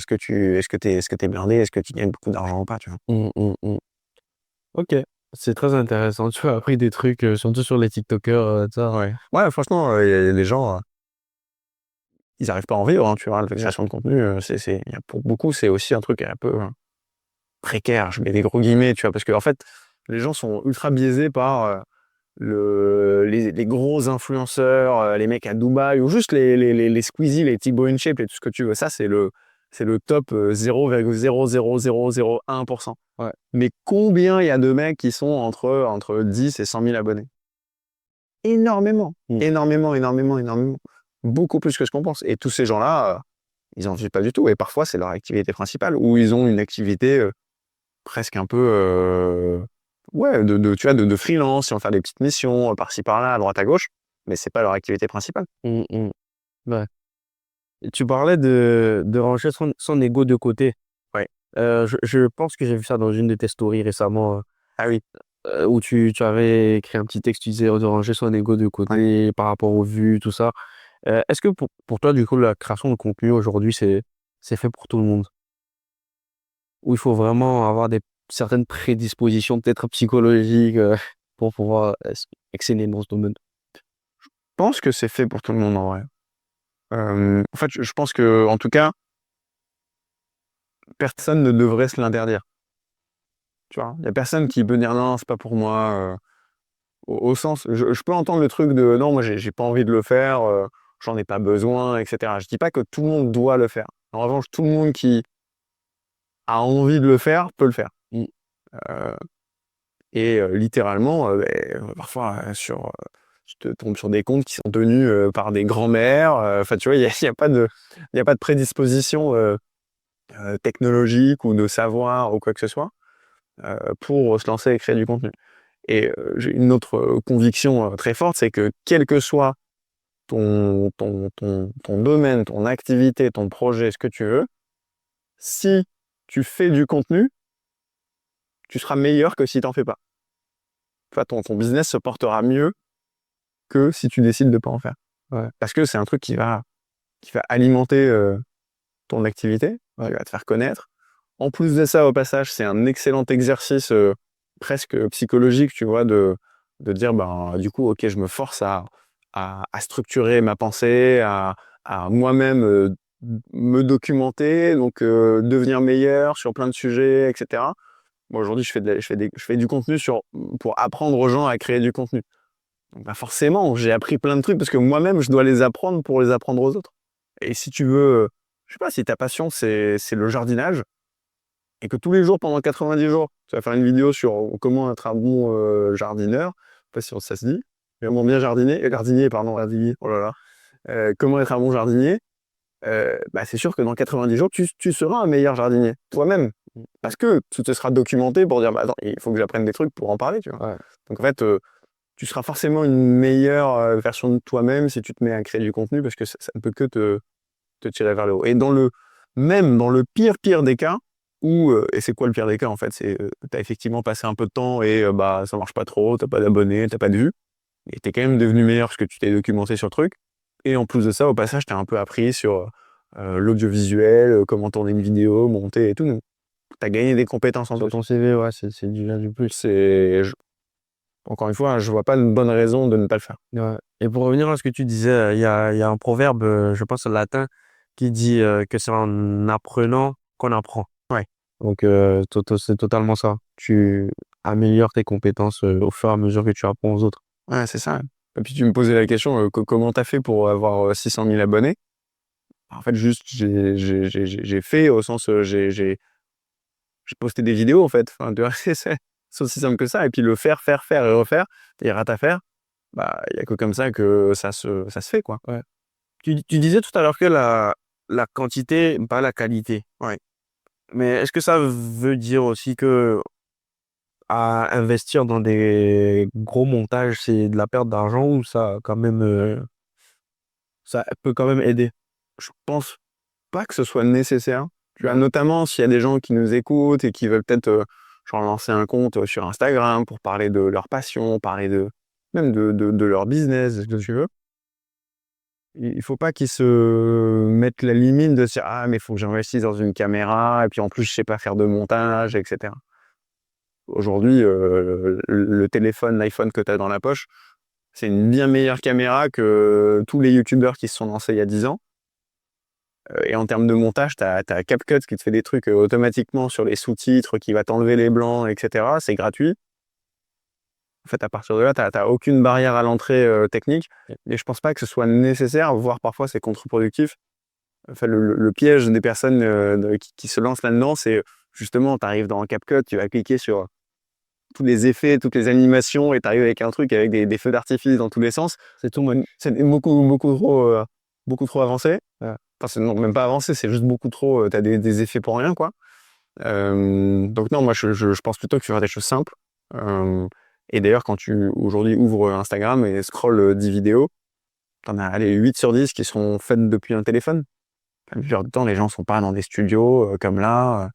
t'es blindé, est-ce que tu gagnes beaucoup d'argent ou pas, tu vois. Ok, c'est très intéressant. Tu as appris des trucs, surtout sur les TikTokers, ça. Ouais, franchement, les gens, ils arrivent pas à en vivre, hein, tu vois. La création de contenu, pour beaucoup, c'est aussi un truc un peu précaire. Je mets des gros guillemets, tu vois, parce que en fait, les gens sont ultra biaisés par les gros influenceurs, les mecs à Dubaï, ou juste les Squeezie, les Thibaut InShape et tout ce que tu veux. Ça, c'est le top 0,00001%. Ouais. Mais combien il y a de mecs qui sont entre 10 et 100 000 abonnés? Énormément. Énormément. Beaucoup plus que ce qu'on pense. Et tous ces gens-là, ils en vivent pas du tout. Et parfois, c'est leur activité principale. Ou ils ont une activité presque un peu tu vois, de freelance, ils vont faire des petites missions par-ci par-là, à droite à gauche, mais c'est pas leur activité principale. Ouais. Et tu parlais de ranger son ego de côté. Ouais. Je pense que j'ai vu ça dans une de tes stories récemment, Ah oui. où tu avais écrit un petit texte, tu disais de ranger son ego de côté par rapport aux vues, tout ça. Est-ce que pour toi, du coup, la création de contenu aujourd'hui, c'est fait pour tout le monde? Ou il faut vraiment avoir certaines prédispositions, peut-être psychologiques, pour pouvoir exceller dans ce domaine? Je pense que c'est fait pour tout le monde en vrai. En fait, je pense que, en tout cas, personne ne devrait se l'interdire. Tu vois, il y a personne qui peut dire non, c'est pas pour moi. Au sens, je peux entendre le truc de non, moi j'ai pas envie de le faire, j'en ai pas besoin, etc. Je dis pas que tout le monde doit le faire. En revanche, tout le monde qui a envie de le faire peut le faire. Euh, littéralement, parfois je te tombe sur des comptes qui sont tenus par des grands-mères. Enfin, tu vois, il y a pas de prédisposition technologique ou de savoir ou quoi que ce soit pour se lancer et créer du contenu. Et j'ai une autre conviction très forte, c'est que quel que soit ton domaine, ton activité, ton projet, ce que tu veux, si tu fais du contenu, tu seras meilleur que si tu n'en fais pas. Enfin, ton business se portera mieux que si tu décides de ne pas en faire. Ouais. Parce que c'est un truc qui va alimenter ton activité, qui va te faire connaître. En plus de ça, au passage, c'est un excellent exercice presque psychologique, tu vois, de dire, du coup, ok, je me force à structurer ma pensée, à moi-même me documenter, donc devenir meilleur sur plein de sujets, etc. Moi, aujourd'hui, je fais du contenu pour apprendre aux gens à créer du contenu. Donc, forcément, j'ai appris plein de trucs parce que moi-même, je dois les apprendre pour les apprendre aux autres. Et si tu veux, je sais pas, si ta passion, c'est le jardinage, et que tous les jours, pendant 90 jours, tu vas faire une vidéo sur comment être un bon jardineur, je sais pas si ça se dit, comment bien jardinier, oh là là, comment être un bon jardinier, c'est sûr que dans 90 jours, tu seras un meilleur jardinier, toi-même. Parce que tu te seras documenté pour dire, attends, il faut que j'apprenne des trucs pour en parler, tu vois. Ouais. Donc en fait, tu seras forcément une meilleure version de toi-même si tu te mets à créer du contenu, parce que ça ne peut que te tirer vers le haut. Et même dans le pire des cas, et c'est quoi le pire des cas en fait? C'est t'as effectivement passé un peu de temps et ça marche pas trop, t'as pas d'abonnés, t'as pas de vues, et t'es quand même devenu meilleur parce que tu t'es documenté sur le truc. Et en plus de ça, au passage, t'as un peu appris sur l'audiovisuel, comment tourner une vidéo, monter et tout. Donc, t'as gagné des compétences en Sur plus. ton CV, ouais, c'est déjà du plus. Encore une fois, je vois pas une bonne raison de ne pas le faire. Ouais. Et pour revenir à ce que tu disais, il y a un proverbe, je pense latin, qui dit que c'est en apprenant qu'on apprend. Ouais. Donc, c'est totalement ça. Tu améliores tes compétences au fur et à mesure que tu apprends aux autres. Ouais, c'est ça. Et puis tu me posais la question, comment t'as fait pour avoir 600 000 abonnés? En fait, juste, j'ai fait au sens, j'ai posté des vidéos, en fait. Enfin, tu vois, c'est aussi simple que ça. Et puis le faire et refaire, des rate à faire, bah, il y a que comme ça que ça se fait, quoi. Ouais. Tu disais tout à l'heure que la quantité, pas la qualité. Ouais. Mais est-ce que ça veut dire aussi que à investir dans des gros montages, c'est de la perte d'argent ou ça quand même ça peut quand même aider? Je pense pas que ce soit nécessaire. Tu vois, notamment s'il y a des gens qui nous écoutent et qui veulent peut-être, genre lancer un compte, sur Instagram pour parler de leur passion, parler de même de leur business, ce que tu veux. Il faut pas qu'ils se mettent la limite de se dire: «Ah mais il faut que j'investisse dans une caméra et puis en plus je sais pas faire de montage» et cetera. Aujourd'hui, le téléphone, l'iPhone que tu as dans la poche, c'est une bien meilleure caméra que tous les youtubeurs qui se sont lancés il y a 10 ans. Et en termes de montage, tu as CapCut qui te fait des trucs, automatiquement sur les sous-titres, qui va t'enlever les blancs et cetera. C'est gratuit. En fait, à partir de là, tu as aucune barrière à l'entrée, technique et je pense pas que ce soit nécessaire, voire parfois c'est contre-productif. Enfin, le piège des personnes, qui se lancent là-dedans, c'est justement, tu arrives dans CapCut, tu vas cliquer sur tous les effets, toutes les animations et tu arrives avec un truc avec des feux d'artifice dans tous les sens. C'est beaucoup trop avancé. Enfin, c'est non, même pas avancé, c'est juste beaucoup trop, tu as des effets pour rien, quoi. Donc non, moi je pense plutôt qu'il faut faire des choses simples. Et d'ailleurs, quand tu aujourd'hui ouvres Instagram et scroll 10 vidéos, t'en as allez, 8 sur 10 qui sont faites depuis un téléphone. La plupart du temps, les gens sont pas dans des studios, comme là.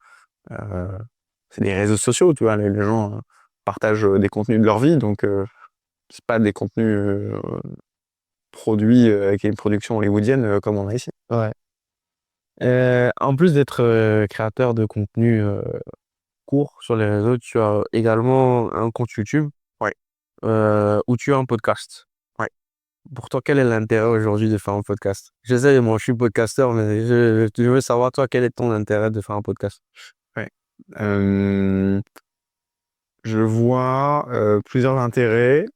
C'est des réseaux sociaux, tu vois. Les gens, partagent, des contenus de leur vie, donc c'est pas des contenus, produits, avec une production hollywoodienne, comme on a ici. Ouais. En plus d'être créateur de contenu court sur les réseaux, tu as également un compte YouTube Ouais. où tu as un podcast. Ouais. Pour toi, quel est l'intérêt aujourd'hui de faire un podcast? Je sais, moi, je suis podcasteur, mais je veux savoir, toi, quel est ton intérêt de faire un podcast? Ouais. Je vois, plusieurs intérêts.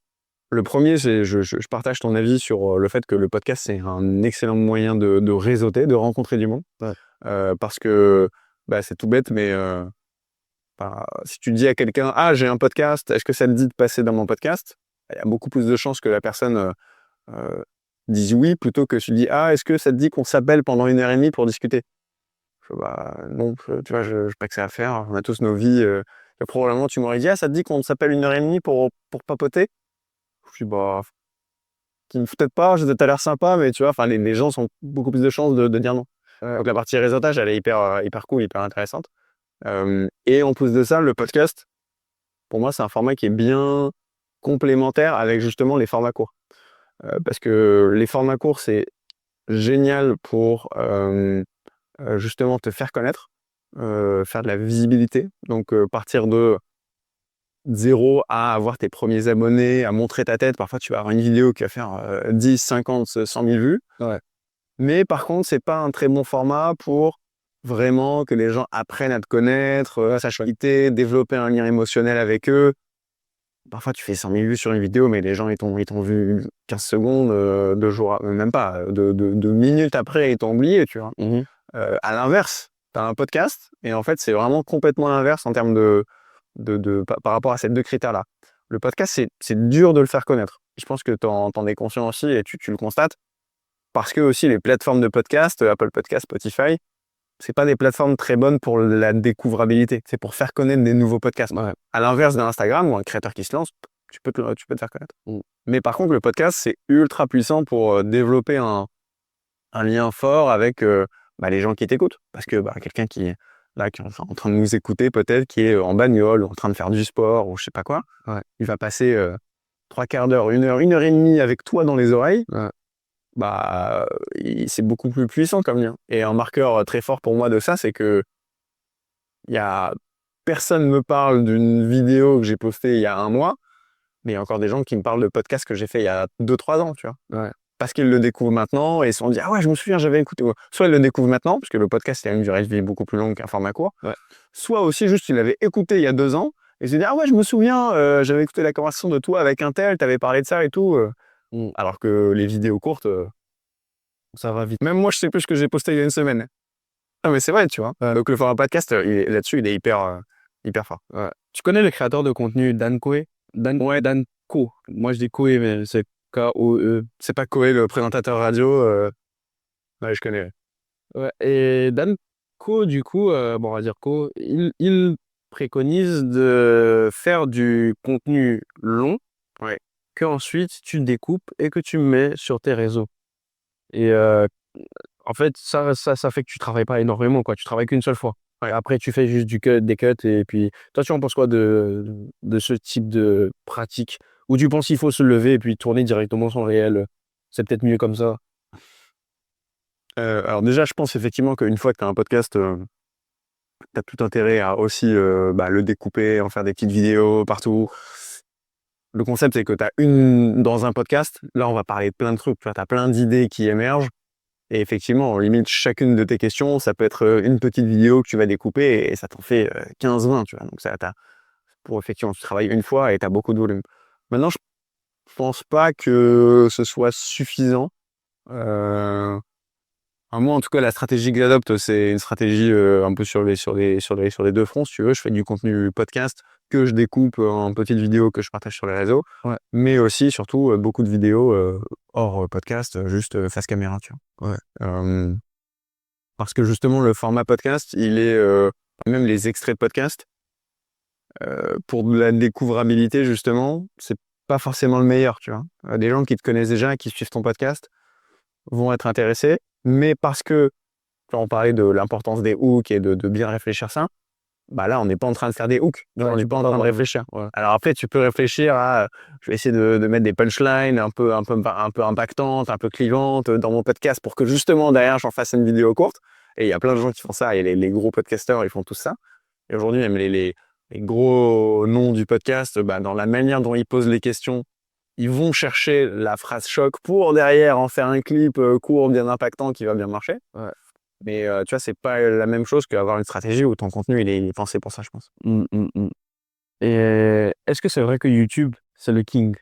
Le premier, c'est je partage ton avis sur, le fait que le podcast, c'est un excellent moyen de réseauter, de rencontrer du monde. Ouais. Parce que, bah, c'est tout bête, mais bah, si tu dis à quelqu'un: «Ah, j'ai un podcast, est-ce que ça te dit de passer dans mon podcast?» Il y a beaucoup plus de chances que la personne, heu, dise oui, plutôt que tu dis: «Ah, est-ce que ça te dit qu'on s'appelle pendant 1 heure et demie pour discuter?» Je fais: «Bah, non, tu vois, j'ai pas que ça à faire, on a tous nos vies», et probablement tu m'aurais dit: «Ah, ça te dit qu'on s'appelle 1 heure et demie pour papoter?» Je dis: «Bah, peut-être pas, tu as l'air sympa», mais tu vois, enfin, les gens ont beaucoup plus de chances de dire non. Donc la partie réseautage, elle est hyper cool, hyper intéressante. Et en plus de ça, le podcast, pour moi, c'est un format qui est bien complémentaire avec justement les formats courts. Parce que les formats courts, c'est génial pour, justement te faire connaître, faire de la visibilité. Donc, partir de 0 à avoir tes premiers abonnés, à montrer ta tête. Parfois, tu vas avoir une vidéo qui va faire, 10, 50, 100 000 vues. Ouais. Mais par contre, c'est pas un très bon format pour vraiment que les gens apprennent à te connaître, à s'achemiter, développer un lien émotionnel avec eux. Parfois, tu fais 100 000 vues sur une vidéo, mais les gens, ils t'ont vu 15 secondes, 2 jours, même pas, 2 minutes après, ils t'ont oublié, tu vois. Mhm. À l'inverse, tu as un podcast, et en fait, c'est vraiment complètement l'inverse en termes par rapport à ces 2 critères-là. Le podcast, c'est dur de le faire connaître. Je pense que tu en es conscient aussi et tu le constates. Parce que aussi les plateformes de podcast, Apple Podcast, Spotify, c'est pas des plateformes très bonnes pour la découvrabilité. C'est pour faire connaître des nouveaux podcasts. Ouais. À l'inverse d'Instagram ou un créateur qui se lance, tu peux te faire connaître. Mm. Mais par contre, le podcast, c'est ultra puissant pour, développer un lien fort avec, bah, les gens qui t'écoutent. Parce que bah, quelqu'un qui est là, qui est en train de nous écouter peut-être, qui est en bagnole, ou en train de faire du sport ou je sais pas quoi, Ouais. il va passer 3/4 d'heure, 1 heure et demie avec toi dans les oreilles. Ouais. Bah, c'est beaucoup plus puissant comme lien. Et un marqueur très fort pour moi de ça, c'est que personne me parle d'une vidéo que j'ai postée il y a un mois. Mais il y a encore des gens qui me parlent de podcasts que j'ai fait il y a 2-3 ans, tu vois. Ouais. Parce qu'ils le découvrent maintenant et ils se sont dit, ah ouais, je me souviens, j'avais écouté. Soit ils le découvrent maintenant, parce que le podcast, il a une durée de vie beaucoup plus longue qu'un format court. Ouais. Soit aussi, juste, ils l'avaient écouté il y a 2 ans et ils se disent, ah ouais, je me souviens, j'avais écouté la conversation de toi avec un tel, t'avais parlé de ça et tout. Alors que les vidéos courtes, Ça va vite. même moi, je sais plus ce que j'ai posté il y a une semaine. Ah, mais c'est vrai, tu vois. Ouais. Donc le format podcast, là-dessus, il est hyper fort. Ouais. Tu connais le créateur de contenu Dan Koe? Ouais. Dan Ko. Moi, je dis Koe, mais c'est K-O-E. C'est pas Koé, le présentateur radio. Ouais, je connais. Ouais. Et Dan Ko, du coup, bon, on va dire Ko, il préconise de faire du contenu long, Ouais. que ensuite tu découpes et que tu mets sur tes réseaux. Et en fait, ça fait que tu travailles pas énormément, quoi. Tu travailles qu'une seule fois. Ouais. Après, tu fais juste des cuts. Et puis, toi, tu en penses quoi de ce type de pratique? Ou tu penses qu'il faut se lever et puis tourner directement son réel? C'est peut-être mieux comme ça. Alors déjà, je pense effectivement qu'une fois que tu as un podcast, tu as tout intérêt à aussi le découper, en faire des petites vidéos partout. Le concept, c'est que tu as dans un podcast, là, on va parler de plein de trucs. Tu as plein d'idées qui émergent. Et effectivement, limite, chacune de tes questions, ça peut être une petite vidéo que tu vas découper et ça t'en fait 15-20, tu vois. Donc, pour effectivement, tu travailles une fois et tu as beaucoup de volume. Maintenant, je pense pas que ce soit suffisant. Moi, en tout cas, la stratégie que j'adopte, c'est une stratégie un peu sur les deux fronts, si tu veux. Je fais du contenu podcast que je découpe en petites vidéos que je partage sur les réseaux, Ouais. mais aussi, surtout, beaucoup de vidéos hors podcast, juste face caméra, tu vois. Ouais. Parce que justement, le format podcast, il est même les extraits de podcast, pour de la découvrabilité, justement, c'est pas forcément le meilleur, tu vois. Des gens qui te connaissent déjà, qui suivent ton podcast, vont être intéressés, mais parce que on parlait de l'importance des hooks et de bien réfléchir ça, bah là, on n'est pas en train de faire des hooks. Ouais, on n'est tu pas peux en pas train de avoir- réfléchir. Ouais. Alors après, tu peux réfléchir à, je vais essayer de mettre des punchlines un peu impactantes, un peu clivantes dans mon podcast pour que justement derrière, j'en fasse une vidéo courte. Et il y a plein de gens qui font ça. Et les gros podcasteurs, ils font tout ça. Et aujourd'hui, même les gros noms du podcast, dans la manière dont ils posent les questions, ils vont chercher la phrase choc pour derrière en faire un clip court, bien impactant, qui va bien marcher. Ouais. Mais tu vois, c'est pas la même chose qu'avoir une stratégie où ton contenu il est pensé pour ça, je pense. Et est-ce que c'est vrai que YouTube, c'est le king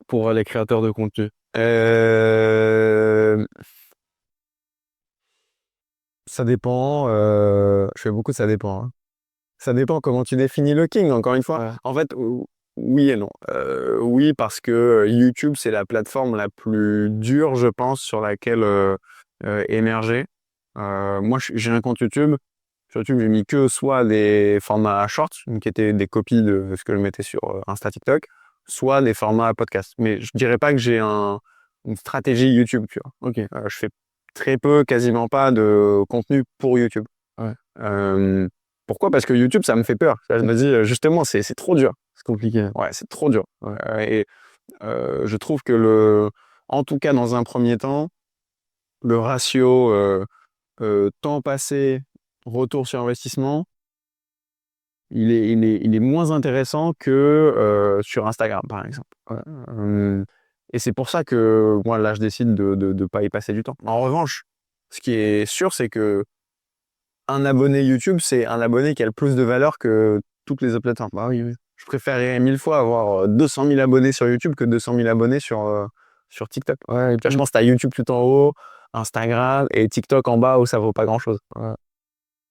pour les créateurs de contenu? Euh, Ça dépend. Je fais beaucoup de ça dépend. Ça dépend comment tu définis le king, encore une fois. Ouais. En fait, oui et non. Oui, parce que YouTube, c'est la plateforme la plus dure, je pense, sur laquelle émerger. Moi, j'ai un compte YouTube. Sur YouTube, j'ai mis que soit des formats shorts, qui étaient des copies de ce que je mettais sur Insta, TikTok, soit des formats podcast. Mais je dirais pas que j'ai une stratégie YouTube, tu vois. Ok. Je fais très peu, quasiment pas de contenu pour YouTube. Ouais. Pourquoi? Parce que YouTube, ça me fait peur. Je me dis, justement, c'est trop dur. C'est compliqué. Ouais, c'est trop dur. Ouais. Et je trouve que en tout cas, dans un premier temps, le ratio temps passé, retour sur investissement, il est moins intéressant que sur Instagram, par exemple. Et c'est pour ça que moi, là, je décide de pas y passer du temps. En revanche, ce qui est sûr, c'est que un abonné YouTube, c'est un abonné qui a le plus de valeur que toutes les autres plateformes. Bah oui, oui. Je préférerais 1000 fois avoir 200 000 abonnés sur YouTube que 200 000 abonnés sur TikTok. Ouais, et Tu vois, je pense que tu as YouTube tout en haut, Instagram et TikTok en bas où ça vaut pas grand-chose.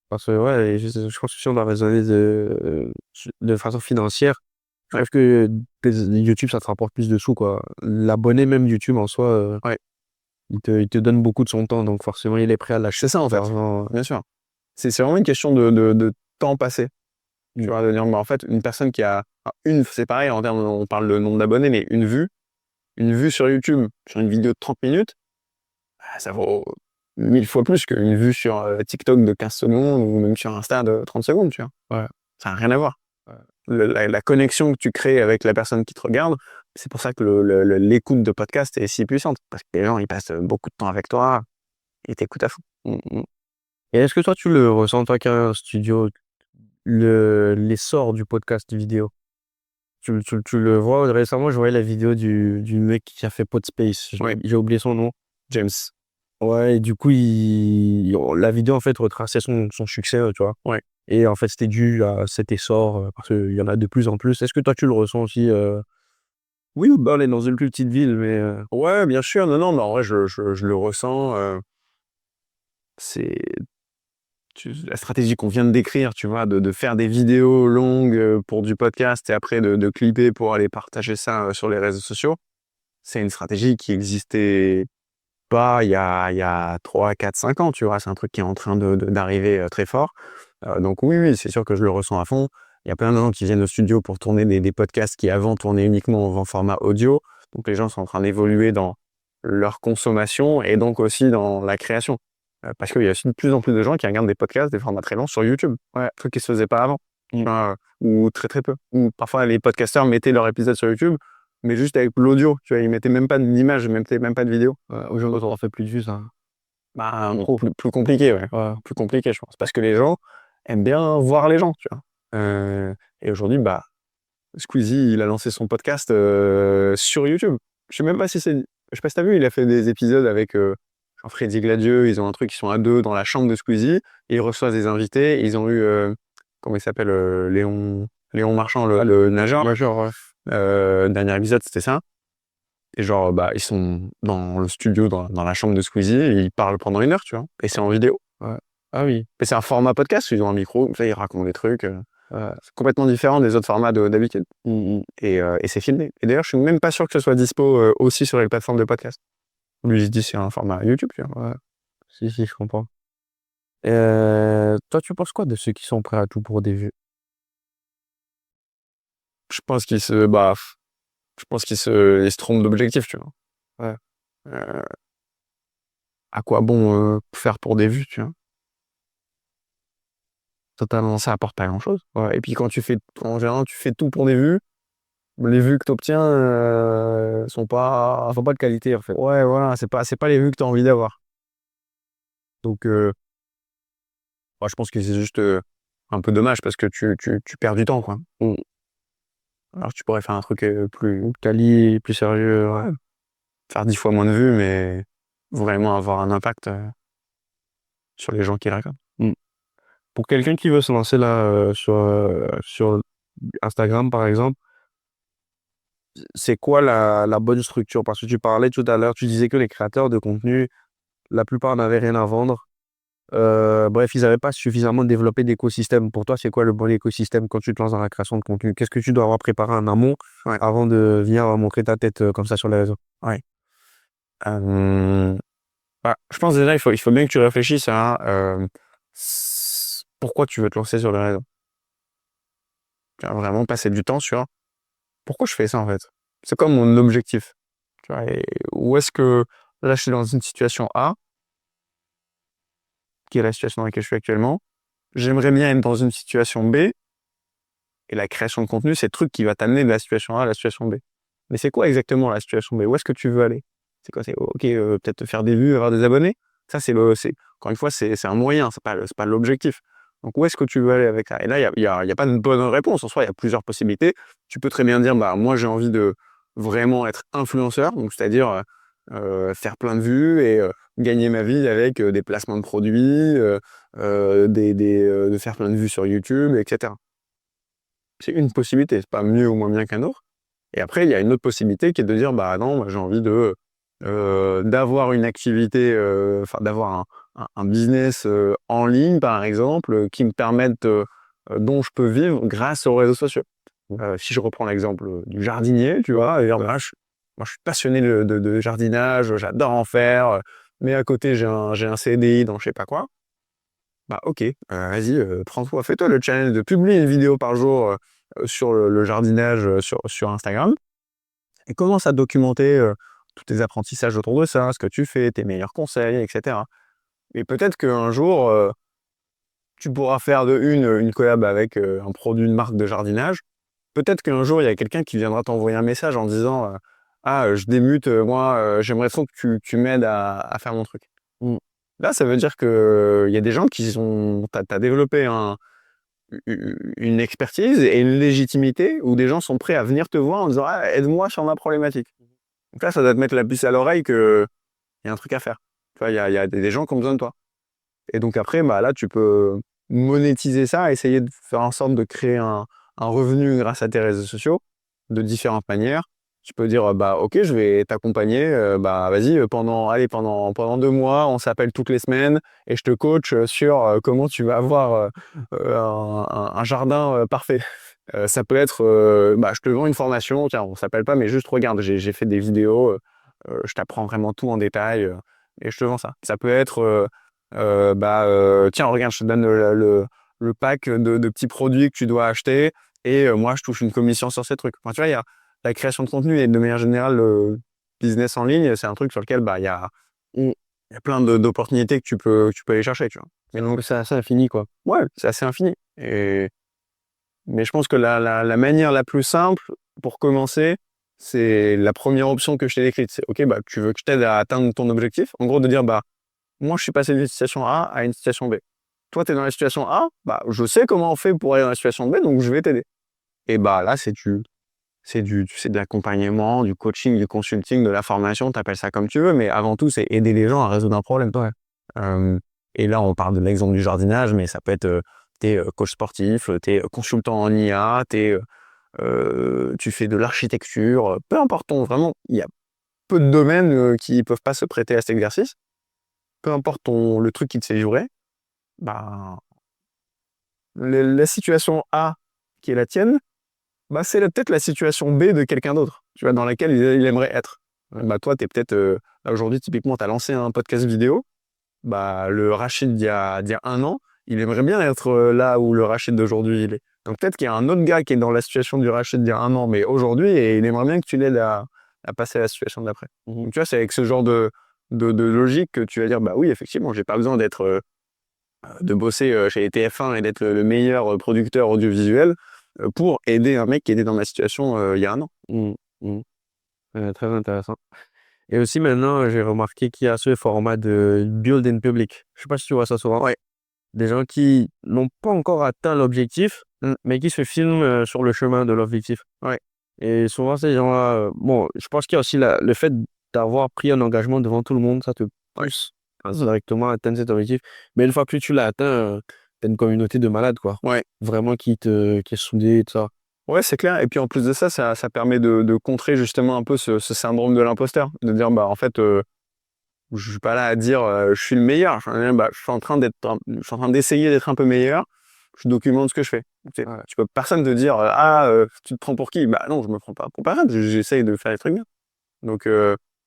parce que ouais, je pense que si on doit raisonner de façon financière, je trouve que YouTube, ça te rapporte plus de sous, quoi. L'abonné, même YouTube en soi, Ouais. il te donne beaucoup de son temps, donc forcément, il est prêt à lâcher. C'est ça, en fait. L'argent. Bien sûr. C'est vraiment une question de temps passé. Tu vois, de dire, en fait, une personne qui a c'est pareil, en termes, on parle de nombre d'abonnés, mais une vue sur YouTube, sur une vidéo de 30 minutes, ça vaut 1000 fois plus qu'une vue sur TikTok de 15 secondes ou même sur Insta de 30 secondes, tu vois. Ouais. Ça n'a rien à voir. Ouais. La connexion que tu crées avec la personne qui te regarde, c'est pour ça que l'écoute de podcast est si puissante. Parce que les gens, ils passent beaucoup de temps avec toi et t'écoutent à fond. Et est-ce que toi, tu le ressens, toi, qui as un studio, l'essor du podcast vidéo? Tu le vois, récemment, je voyais la vidéo du mec qui a fait Podspace. Ouais. J'ai oublié son nom. James. Ouais, et du coup, la vidéo, en fait, retraçait son succès, tu vois. Ouais. Et en fait, c'était dû à cet essor, parce qu'il y en a de plus en plus. Est-ce que toi, tu le ressens aussi Oui, bah, on est dans une plus petite ville, mais Ouais, bien sûr. Non, mais en vrai, je le ressens. C'est la stratégie qu'on vient de décrire, tu vois, de faire des vidéos longues pour du podcast et après de clipper pour aller partager ça sur les réseaux sociaux. C'est une stratégie qui existait pas il y a 3, 4, 5 ans, tu vois. C'est un truc qui est en train d'arriver très fort. Donc oui, c'est sûr que je le ressens à fond. Il y a plein de gens qui viennent au studio pour tourner des podcasts qui avant tournaient uniquement en format audio. Donc les gens sont en train d'évoluer dans leur consommation et donc aussi dans la création. Parce qu'il y a aussi de plus en plus de gens qui regardent des podcasts, des formats très longs sur YouTube. Ouais, truc qui se faisait pas avant. Ou très très peu. Ou parfois les podcasteurs mettaient leur épisode sur YouTube, mais juste avec l'audio. Tu vois, ils mettaient même pas d'image, ils mettaient même pas de vidéo. aujourd'hui, on en fait plus de vues, ça. Bah, plus compliqué, ouais. Plus compliqué, je pense. Parce que les gens aiment bien voir les gens, tu vois. Et aujourd'hui, bah, Squeezie, il a lancé son podcast sur YouTube. Je sais même pas si c'est... Je sais pas si t'as vu, il a fait des épisodes avec Jean-Freddy Gladieux. Ils ont un truc, ils sont à deux dans la chambre de Squeezie. Et ils reçoivent des invités. Et ils ont eu, comment il s'appelle, Léon Marchand, le nageur. Majeur, ouais. Dernier épisode, c'était ça. Et genre, bah, ils sont dans le studio, dans la chambre de Squeezie, et ils parlent pendant 1 heure, tu vois. Et c'est en vidéo. Ouais. Ah oui. Et c'est un format podcast, ils ont un micro, comme ça, ils racontent des trucs. C'est complètement différent des autres formats d'habitude. Et c'est filmé. Et d'ailleurs, je suis même pas sûr que ce soit dispo aussi sur les plateformes de podcast. Lui, il se dit c'est un format YouTube, tu vois. Ouais. Si, je comprends. Toi, tu penses quoi de ceux qui sont prêts à tout pour des vues? Je pense qu'ils se trompent d'objectif, tu vois. Ouais. À quoi bon faire pour des vues, tu vois. Totalement, ça apporte pas grand-chose. Ouais. Et puis en général, tu fais tout pour des vues. Les vues que tu obtiens sont pas de qualité, en fait. ouais, voilà, c'est pas les vues que tu as envie d'avoir. Donc moi, je pense que c'est juste un peu dommage parce que tu perds du temps, quoi. Alors tu pourrais faire un truc plus Quali, plus sérieux. ouais, faire 10 fois moins de vues, mais vraiment avoir un impact sur les gens qui regardent. Pour quelqu'un qui veut se lancer là sur Instagram, par exemple, c'est quoi la bonne structure? Parce que tu parlais tout à l'heure, tu disais que les créateurs de contenu, la plupart n'avaient rien à vendre. Bref, ils n'avaient pas suffisamment développé d'écosystème. Pour toi, c'est quoi le bon écosystème quand tu te lances dans la création de contenu? Qu'est-ce que tu dois avoir préparé en amont avant de venir montrer ta tête comme ça sur les réseaux? Ouais. Bah, je pense déjà il faut bien que tu réfléchisses à pourquoi tu veux te lancer sur le réseau. Tu vas vraiment passer du temps sur pourquoi je fais ça en fait. C'est quoi mon objectif? Tu vois, et où est-ce que là je suis dans une situation A, qui est la situation dans laquelle je suis actuellement. J'aimerais bien être dans une situation B, et la création de contenu, c'est le truc qui va t'amener de la situation A à la situation B. Mais c'est quoi exactement la situation B? Où est-ce que tu veux aller? C'est quoi? C'est ok, peut-être faire des vues, avoir des abonnés. Ça, encore une fois, c'est un moyen, c'est pas l'objectif. Donc, où est-ce que tu veux aller avec ça? Et là, il y a pas de bonne réponse. En soi, il y a plusieurs possibilités. Tu peux très bien dire, bah, moi, j'ai envie de vraiment être influenceur, donc c'est-à-dire faire plein de vues et gagner ma vie avec des placements de produits, de faire plein de vues sur YouTube, etc. C'est une possibilité, c'est pas mieux ou moins bien qu'un autre. Et après, il y a une autre possibilité qui est de dire, bah non, moi, j'ai envie d'avoir une activité, enfin d'avoir un business en ligne, par exemple, qui me permette, dont je peux vivre grâce aux réseaux sociaux. Si je reprends l'exemple du jardinier, tu vois, et dire, bah, moi, je suis passionné de jardinage, j'adore en faire, mais à côté, j'ai un CDI dans je sais pas quoi. Bah ok, vas-y, prends-toi, fais-toi le challenge de publier une vidéo par jour sur le jardinage sur Instagram et commence à documenter tous tes apprentissages autour de ça, ce que tu fais, tes meilleurs conseils, etc. Et peut-être qu'un jour, tu pourras faire une collab avec un produit, une marque de jardinage. Peut-être qu'un jour, il y a quelqu'un qui viendra t'envoyer un message en disant ah, je débute, moi, j'aimerais trop que tu m'aides à faire mon truc. Là, ça veut dire qu'il y a des gens qui t'as développé une expertise et une légitimité où des gens sont prêts à venir te voir en disant ah, aide-moi sur ma problématique. Donc là, ça doit te mettre la puce à l'oreille qu'il y a un truc à faire. Tu vois, il y a des gens qui ont besoin de toi. Et donc après, bah, là, tu peux monétiser ça, essayer de faire en sorte de créer un revenu grâce à tes réseaux sociaux de différentes manières. Tu peux dire, bah, ok, je vais t'accompagner, bah, vas-y, pendant 2 mois, on s'appelle toutes les semaines et je te coach sur comment tu vas avoir un jardin parfait. Ça peut être, bah, je te vends une formation, tiens, on s'appelle pas, mais juste regarde, j'ai fait des vidéos, je t'apprends vraiment tout en détail et je te vends ça. Ça peut être, tiens, regarde, je te donne le pack de petits produits que tu dois acheter et moi, je touche une commission sur ces trucs. Enfin, tu vois, il y a la création de contenu et de manière générale, le business en ligne, c'est un truc sur lequel bah, il y a plein d'opportunités que tu peux aller chercher. Tu vois. Mais donc, c'est assez infini, quoi. Ouais, c'est assez infini. Mais je pense que la manière la plus simple pour commencer, c'est la première option que je t'ai décrite. C'est OK, bah, tu veux que je t'aide à atteindre ton objectif. En gros, de dire, bah, moi, je suis passé d'une situation A à une situation B. Toi, tu es dans la situation A, bah, je sais comment on fait pour aller dans la situation B, donc je vais t'aider. Et bah là, c'est de l'accompagnement, du coaching, du consulting, de la formation, tu appelles ça comme tu veux, mais avant tout, c'est aider les gens à résoudre un problème. Ouais. Et là, on parle de l'exemple du jardinage, mais ça peut être, t'es coach sportif, t'es consultant en IA, tu fais de l'architecture, peu importe vraiment, il y a peu de domaines qui peuvent pas se prêter à cet exercice. Peu importe le truc qui te fait vibrer, bah, la situation A qui est la tienne, bah, c'est peut-être la situation B de quelqu'un d'autre, tu vois, dans laquelle il aimerait être. Ouais. Bah, toi, t'es peut-être, là, aujourd'hui, typiquement, tu as lancé un podcast vidéo, bah, le Rachid d'il y a 1 an, il aimerait bien être là où le Rachid d'aujourd'hui il est. Donc peut-être qu'il y a un autre gars qui est dans la situation du Rachid d'il y a 1 an, mais aujourd'hui, et il aimerait bien que tu l'aides à passer à la situation d'après. Mhm. Donc tu vois, c'est avec ce genre de logique que tu vas dire, bah oui, effectivement, j'ai pas besoin de bosser chez TF1 et d'être le meilleur producteur audiovisuel pour aider un mec qui était dans ma situation il y a 1 an. Mhm. Mhm. Très intéressant. Et aussi, maintenant, j'ai remarqué qu'il y a ce format de build in public. Je sais pas si tu vois ça souvent. Ouais. Des gens qui n'ont pas encore atteint l'objectif, Mm. mais qui se filment sur le chemin de l'objectif. Ouais. Et souvent, ces gens-là, bon, je pense qu'il y a aussi le fait d'avoir pris un engagement devant tout le monde, ça te Ouais. pousse directement à atteindre cet objectif. Mais une fois que tu l'as atteint, t'as une communauté de malades, quoi. Ouais. Vraiment qui est soudée et tout ça. Ouais, c'est clair. Et puis en plus de ça, ça permet de contrer justement un peu ce syndrome de l'imposteur. De dire, bah en fait, je suis pas là à dire je suis le meilleur. Je suis en train d'essayer d'être un peu meilleur. Je documente ce que je fais. Ouais. Personne te dire tu te prends pour qui? Bah non, je me prends pas pour personne. J'essaye de faire les trucs bien. Donc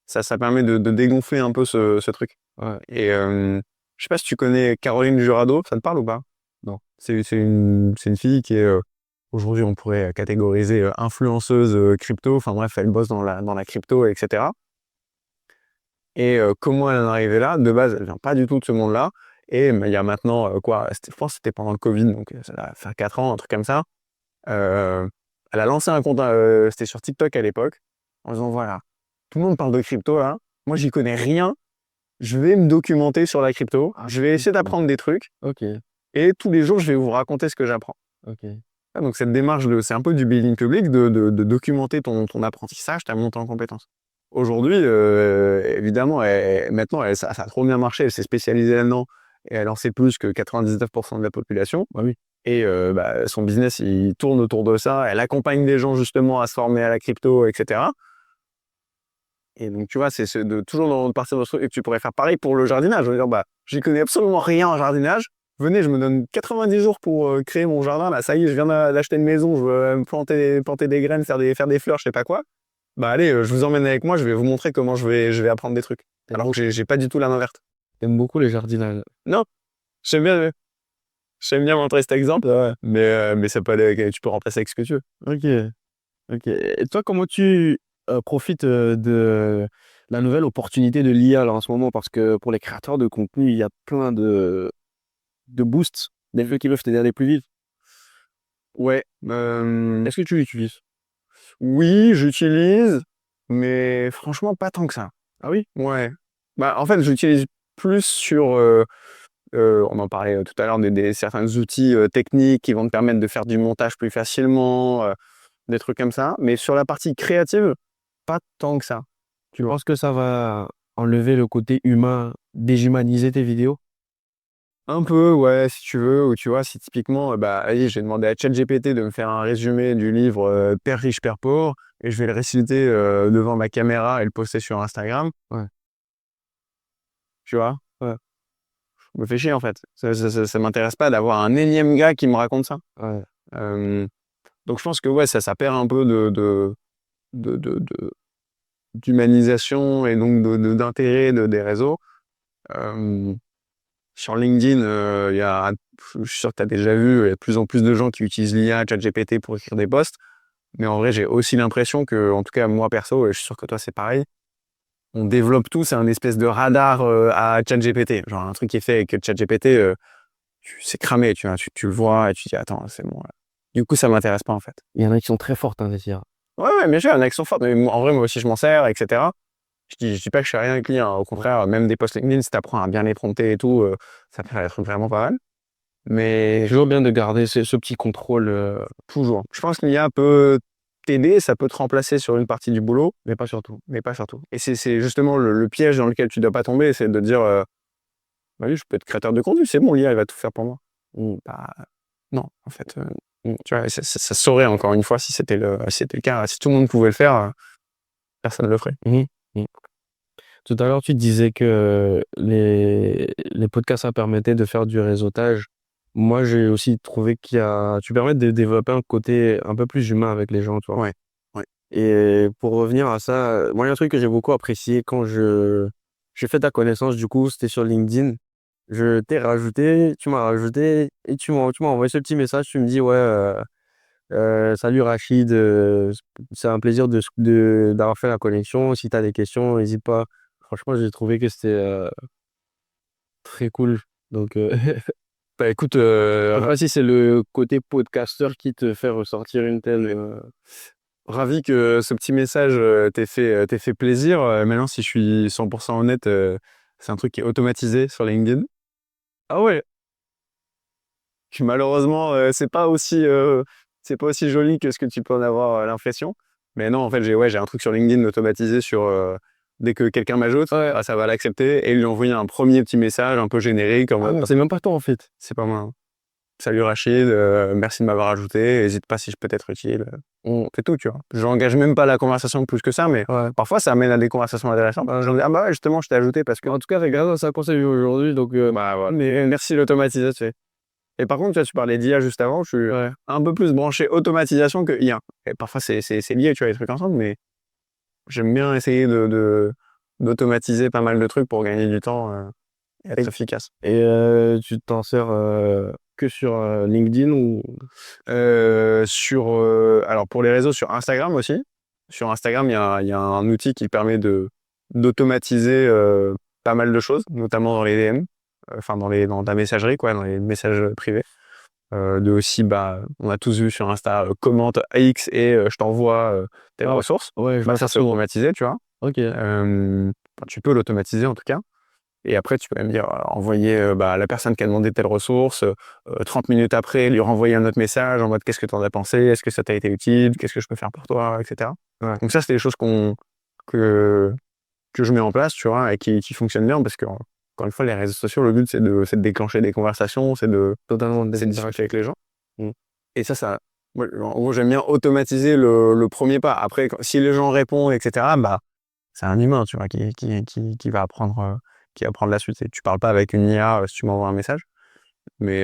ça permet de dégonfler un peu ce truc. Ouais. Et je sais pas si tu connais Caroline Jurado, ça te parle ou pas? Non. C'est une fille qui est aujourd'hui on pourrait catégoriser influenceuse crypto. Enfin bref, elle bosse dans la crypto, etc. Et comment elle en est arrivée là? De base, elle vient pas du tout de ce monde-là. Et il y a maintenant, je pense que c'était pendant le Covid, donc ça va faire 4 ans, un truc comme ça. Elle a lancé un compte, c'était sur TikTok à l'époque, en disant voilà, tout le monde parle de crypto là, moi j'y connais rien, je vais me documenter sur la crypto, je vais essayer d'apprendre des trucs, Ok. et tous les jours je vais vous raconter ce que j'apprends. Ok. Donc cette démarche, c'est un peu du building public, de documenter ton apprentissage, ta montée en compétences. Aujourd'hui, évidemment, maintenant, ça a trop bien marché, elle s'est spécialisée là-dedans, et elle en sait plus que 99% de la population. Bah oui. Et son business, il tourne autour de ça. Elle accompagne des gens justement à se former à la crypto, etc. Et donc, tu vois, c'est de toujours partir dans ce truc. Et tu pourrais faire pareil pour le jardinage. Je veux dire, j'y connais absolument rien en jardinage. Venez, je me donne 90 jours pour créer mon jardin. Là, ça y est, je viens d'acheter une maison, je veux me planter des graines, faire des fleurs, je sais pas quoi. Bah allez, je vous emmène avec moi, je vais vous montrer comment je vais apprendre des trucs. Alors que j'ai pas du tout la main verte. J'aime beaucoup les jardinages. Non, j'aime bien montrer cet exemple, Ouais. mais ça peut aller, tu peux remplacer avec ce que tu veux. Ok. Ok. Et toi, comment tu profites de la nouvelle opportunité de l'IA là, en ce moment? Parce que pour les créateurs de contenu, il y a plein de boosts, des jeux qui peuvent t'aider à aller plus vite. Ouais, Est-ce que tu l'utilises? oui, j'utilise, mais franchement pas tant que ça. Ah oui? Ouais. Bah en fait, j'utilise plus sur On en parlait tout à l'heure, certains outils techniques qui vont te permettre de faire du montage plus facilement, des trucs comme ça. Mais sur la partie créative, pas tant que ça. Tu penses que ça va enlever le côté humain, déshumaniser tes vidéos? Un peu, ouais, si tu veux, ou tu vois, si typiquement, allez, j'ai demandé à ChatGPT de me faire un résumé du livre Père riche, Père pauvre, et je vais le réciter devant ma caméra et le poster sur Instagram. Ouais. Tu vois, Ouais. je me fais chier en fait. Ça m'intéresse pas d'avoir un énième gars qui me raconte ça. Ouais. Donc je pense que ouais, ça perd un peu d'humanisation et donc d'intérêt des réseaux. Sur LinkedIn, je suis sûr que tu as déjà vu, il y a de plus en plus de gens qui utilisent l'IA, ChatGPT pour écrire des posts. Mais en vrai, j'ai aussi l'impression que, en tout cas, moi perso, et je suis sûr que toi c'est pareil, on développe tous un espèce de radar à ChatGPT. Genre un truc qui est fait avec ChatGPT, c'est cramé, tu vois, tu le vois et tu dis attends, c'est bon. Là. Du coup, ça m'intéresse pas en fait. Il y en a qui sont très fortes, hein, les IA. Ouais, bien sûr, il y en a qui sont fortes, mais en vrai, moi aussi, je m'en sers, etc. Je dis pas que je fais rien avec lui, hein. Au contraire, même des posts LinkedIn, si tu apprends à bien les prompter et tout, ça peut faire des trucs vraiment pas mal. Mais Toujours bien de garder ce petit contrôle, toujours. Je pense que l'IA peut t'aider, ça peut te remplacer sur une partie du boulot, mais pas surtout. Et c'est justement le piège dans lequel tu dois pas tomber, c'est de dire bah oui, je peux être créateur de contenu, c'est bon, l'IA, elle va tout faire pour moi. Bah, non, en fait. Tu vois, ça saurait encore une fois si c'était le cas. Si tout le monde pouvait le faire, personne ne le ferait. Tout à l'heure, tu disais que les podcasts, ça permettait de faire du réseautage. Moi, j'ai aussi trouvé tu permets de développer un côté un peu plus humain avec les gens, tu vois. Ouais, ouais. Et pour revenir à ça, moi, il y a un truc que j'ai beaucoup apprécié quand j'ai fait ta connaissance, du coup, c'était sur LinkedIn. Je t'ai rajouté, tu m'as rajouté et tu m'as envoyé ce petit message. Tu me dis, ouais, salut Rachid, c'est un plaisir d'avoir fait la connexion. Si tu as des questions, n'hésite pas. Franchement, j'ai trouvé que c'était très cool. Donc, Bah écoute, je sais pas si c'est le côté podcaster qui te fait ressortir une telle. ravi que ce petit message t'ait fait plaisir. Maintenant, si je suis 100% honnête, c'est un truc qui est automatisé sur LinkedIn. Ah ouais, Malheureusement, c'est pas aussi joli que ce que tu peux en avoir l'impression. Mais non, en fait, j'ai un truc sur LinkedIn automatisé sur dès que quelqu'un m'ajoute, ouais. ça va l'accepter et lui envoyer un premier petit message un peu générique en mode C'est même pas toi en fait. c'est pas moi. Hein. Salut Rachid, merci de m'avoir ajouté. N'hésite pas si je peux être utile. C'est tout, tu vois. J'engage même pas la conversation plus que ça, mais Ouais. parfois ça amène à des conversations intéressantes. J'en dis, ah bah ouais, justement, je t'ai ajouté parce que. En tout cas, c'est grâce à ça qu'on s'est vu aujourd'hui. Donc, Bah voilà. Mais merci l'automatisation. Et par contre, tu vois, tu parlais d'IA juste avant, je suis ouais. un peu plus branché automatisation que IA. Et parfois, c'est lié, tu vois, les trucs ensemble, mais j'aime bien essayer d'automatiser pas mal de trucs pour gagner du temps et être efficace. Et tu t'en sers que sur LinkedIn ou. Alors, pour les réseaux, sur Instagram aussi. Sur Instagram, il y a un outil qui permet d'automatiser pas mal de choses, notamment dans les DM, enfin dans ta messagerie, quoi, dans les messages privés. On a tous vu sur Insta, commente X et je t'envoie telle Ah, ressource. ouais, je vois Ça, ça c'est souvent. automatisé, tu vois. Ok. Tu peux l'automatiser en tout cas. Et après, tu peux même dire, envoyer à la personne qui a demandé telle ressource, 30 minutes après, lui renvoyer un autre message en mode qu'est-ce que tu en as pensé, est-ce que ça t'a été utile, qu'est-ce que je peux faire pour toi, etc. Ouais. Donc ça, c'est des choses que je mets en place, tu vois, et qui fonctionnent bien parce que, encore une fois, les réseaux sociaux, le but, c'est de déclencher des conversations, c'est de Totalement discuter avec les gens. Mm. Et moi, en gros, j'aime bien automatiser le premier pas. Après, si les gens répondent, etc., c'est un humain, tu vois, qui va apprendre la suite. Tu parles pas avec une IA si tu m'envoies un message. Mais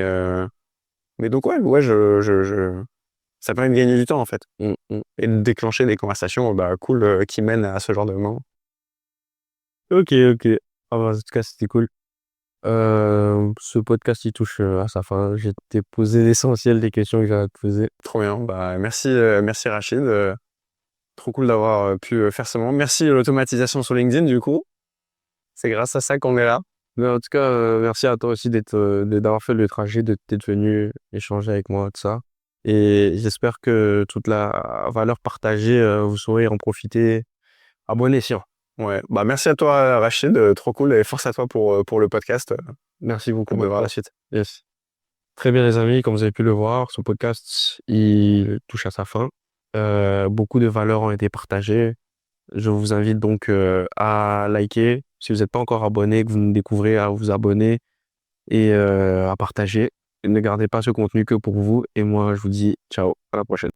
donc, ouais, ça permet de gagner du temps, en fait. Et de déclencher des conversations, cool, qui mènent à ce genre de moment. Ok. Ah bah, en tout cas, c'était cool. Ce podcast, il touche à sa fin. J'ai t'ai posé l'essentiel des questions que j'avais à te poser. Trop bien. Merci Rachid. Trop cool d'avoir pu faire ce moment. Merci l'automatisation sur LinkedIn, du coup. C'est grâce à ça qu'on est là. Mais en tout cas, merci à toi aussi d'avoir fait le trajet, d'être venu échanger avec moi de ça. Et j'espère que toute la valeur partagée, vous saurez en profiter à bon escient. Ouais, merci à toi Rachid, trop cool et force à toi pour le podcast. Merci beaucoup On pour verra la la suite. Yes. Très bien, les amis, comme vous avez pu le voir, ce podcast, il touche à sa fin. Beaucoup de valeurs ont été partagées. Je vous invite donc à liker. Si vous n'êtes pas encore abonné, que vous nous découvrez, à vous abonner et à partager. Et ne gardez pas ce contenu que pour vous. Et moi, je vous dis ciao, à la prochaine.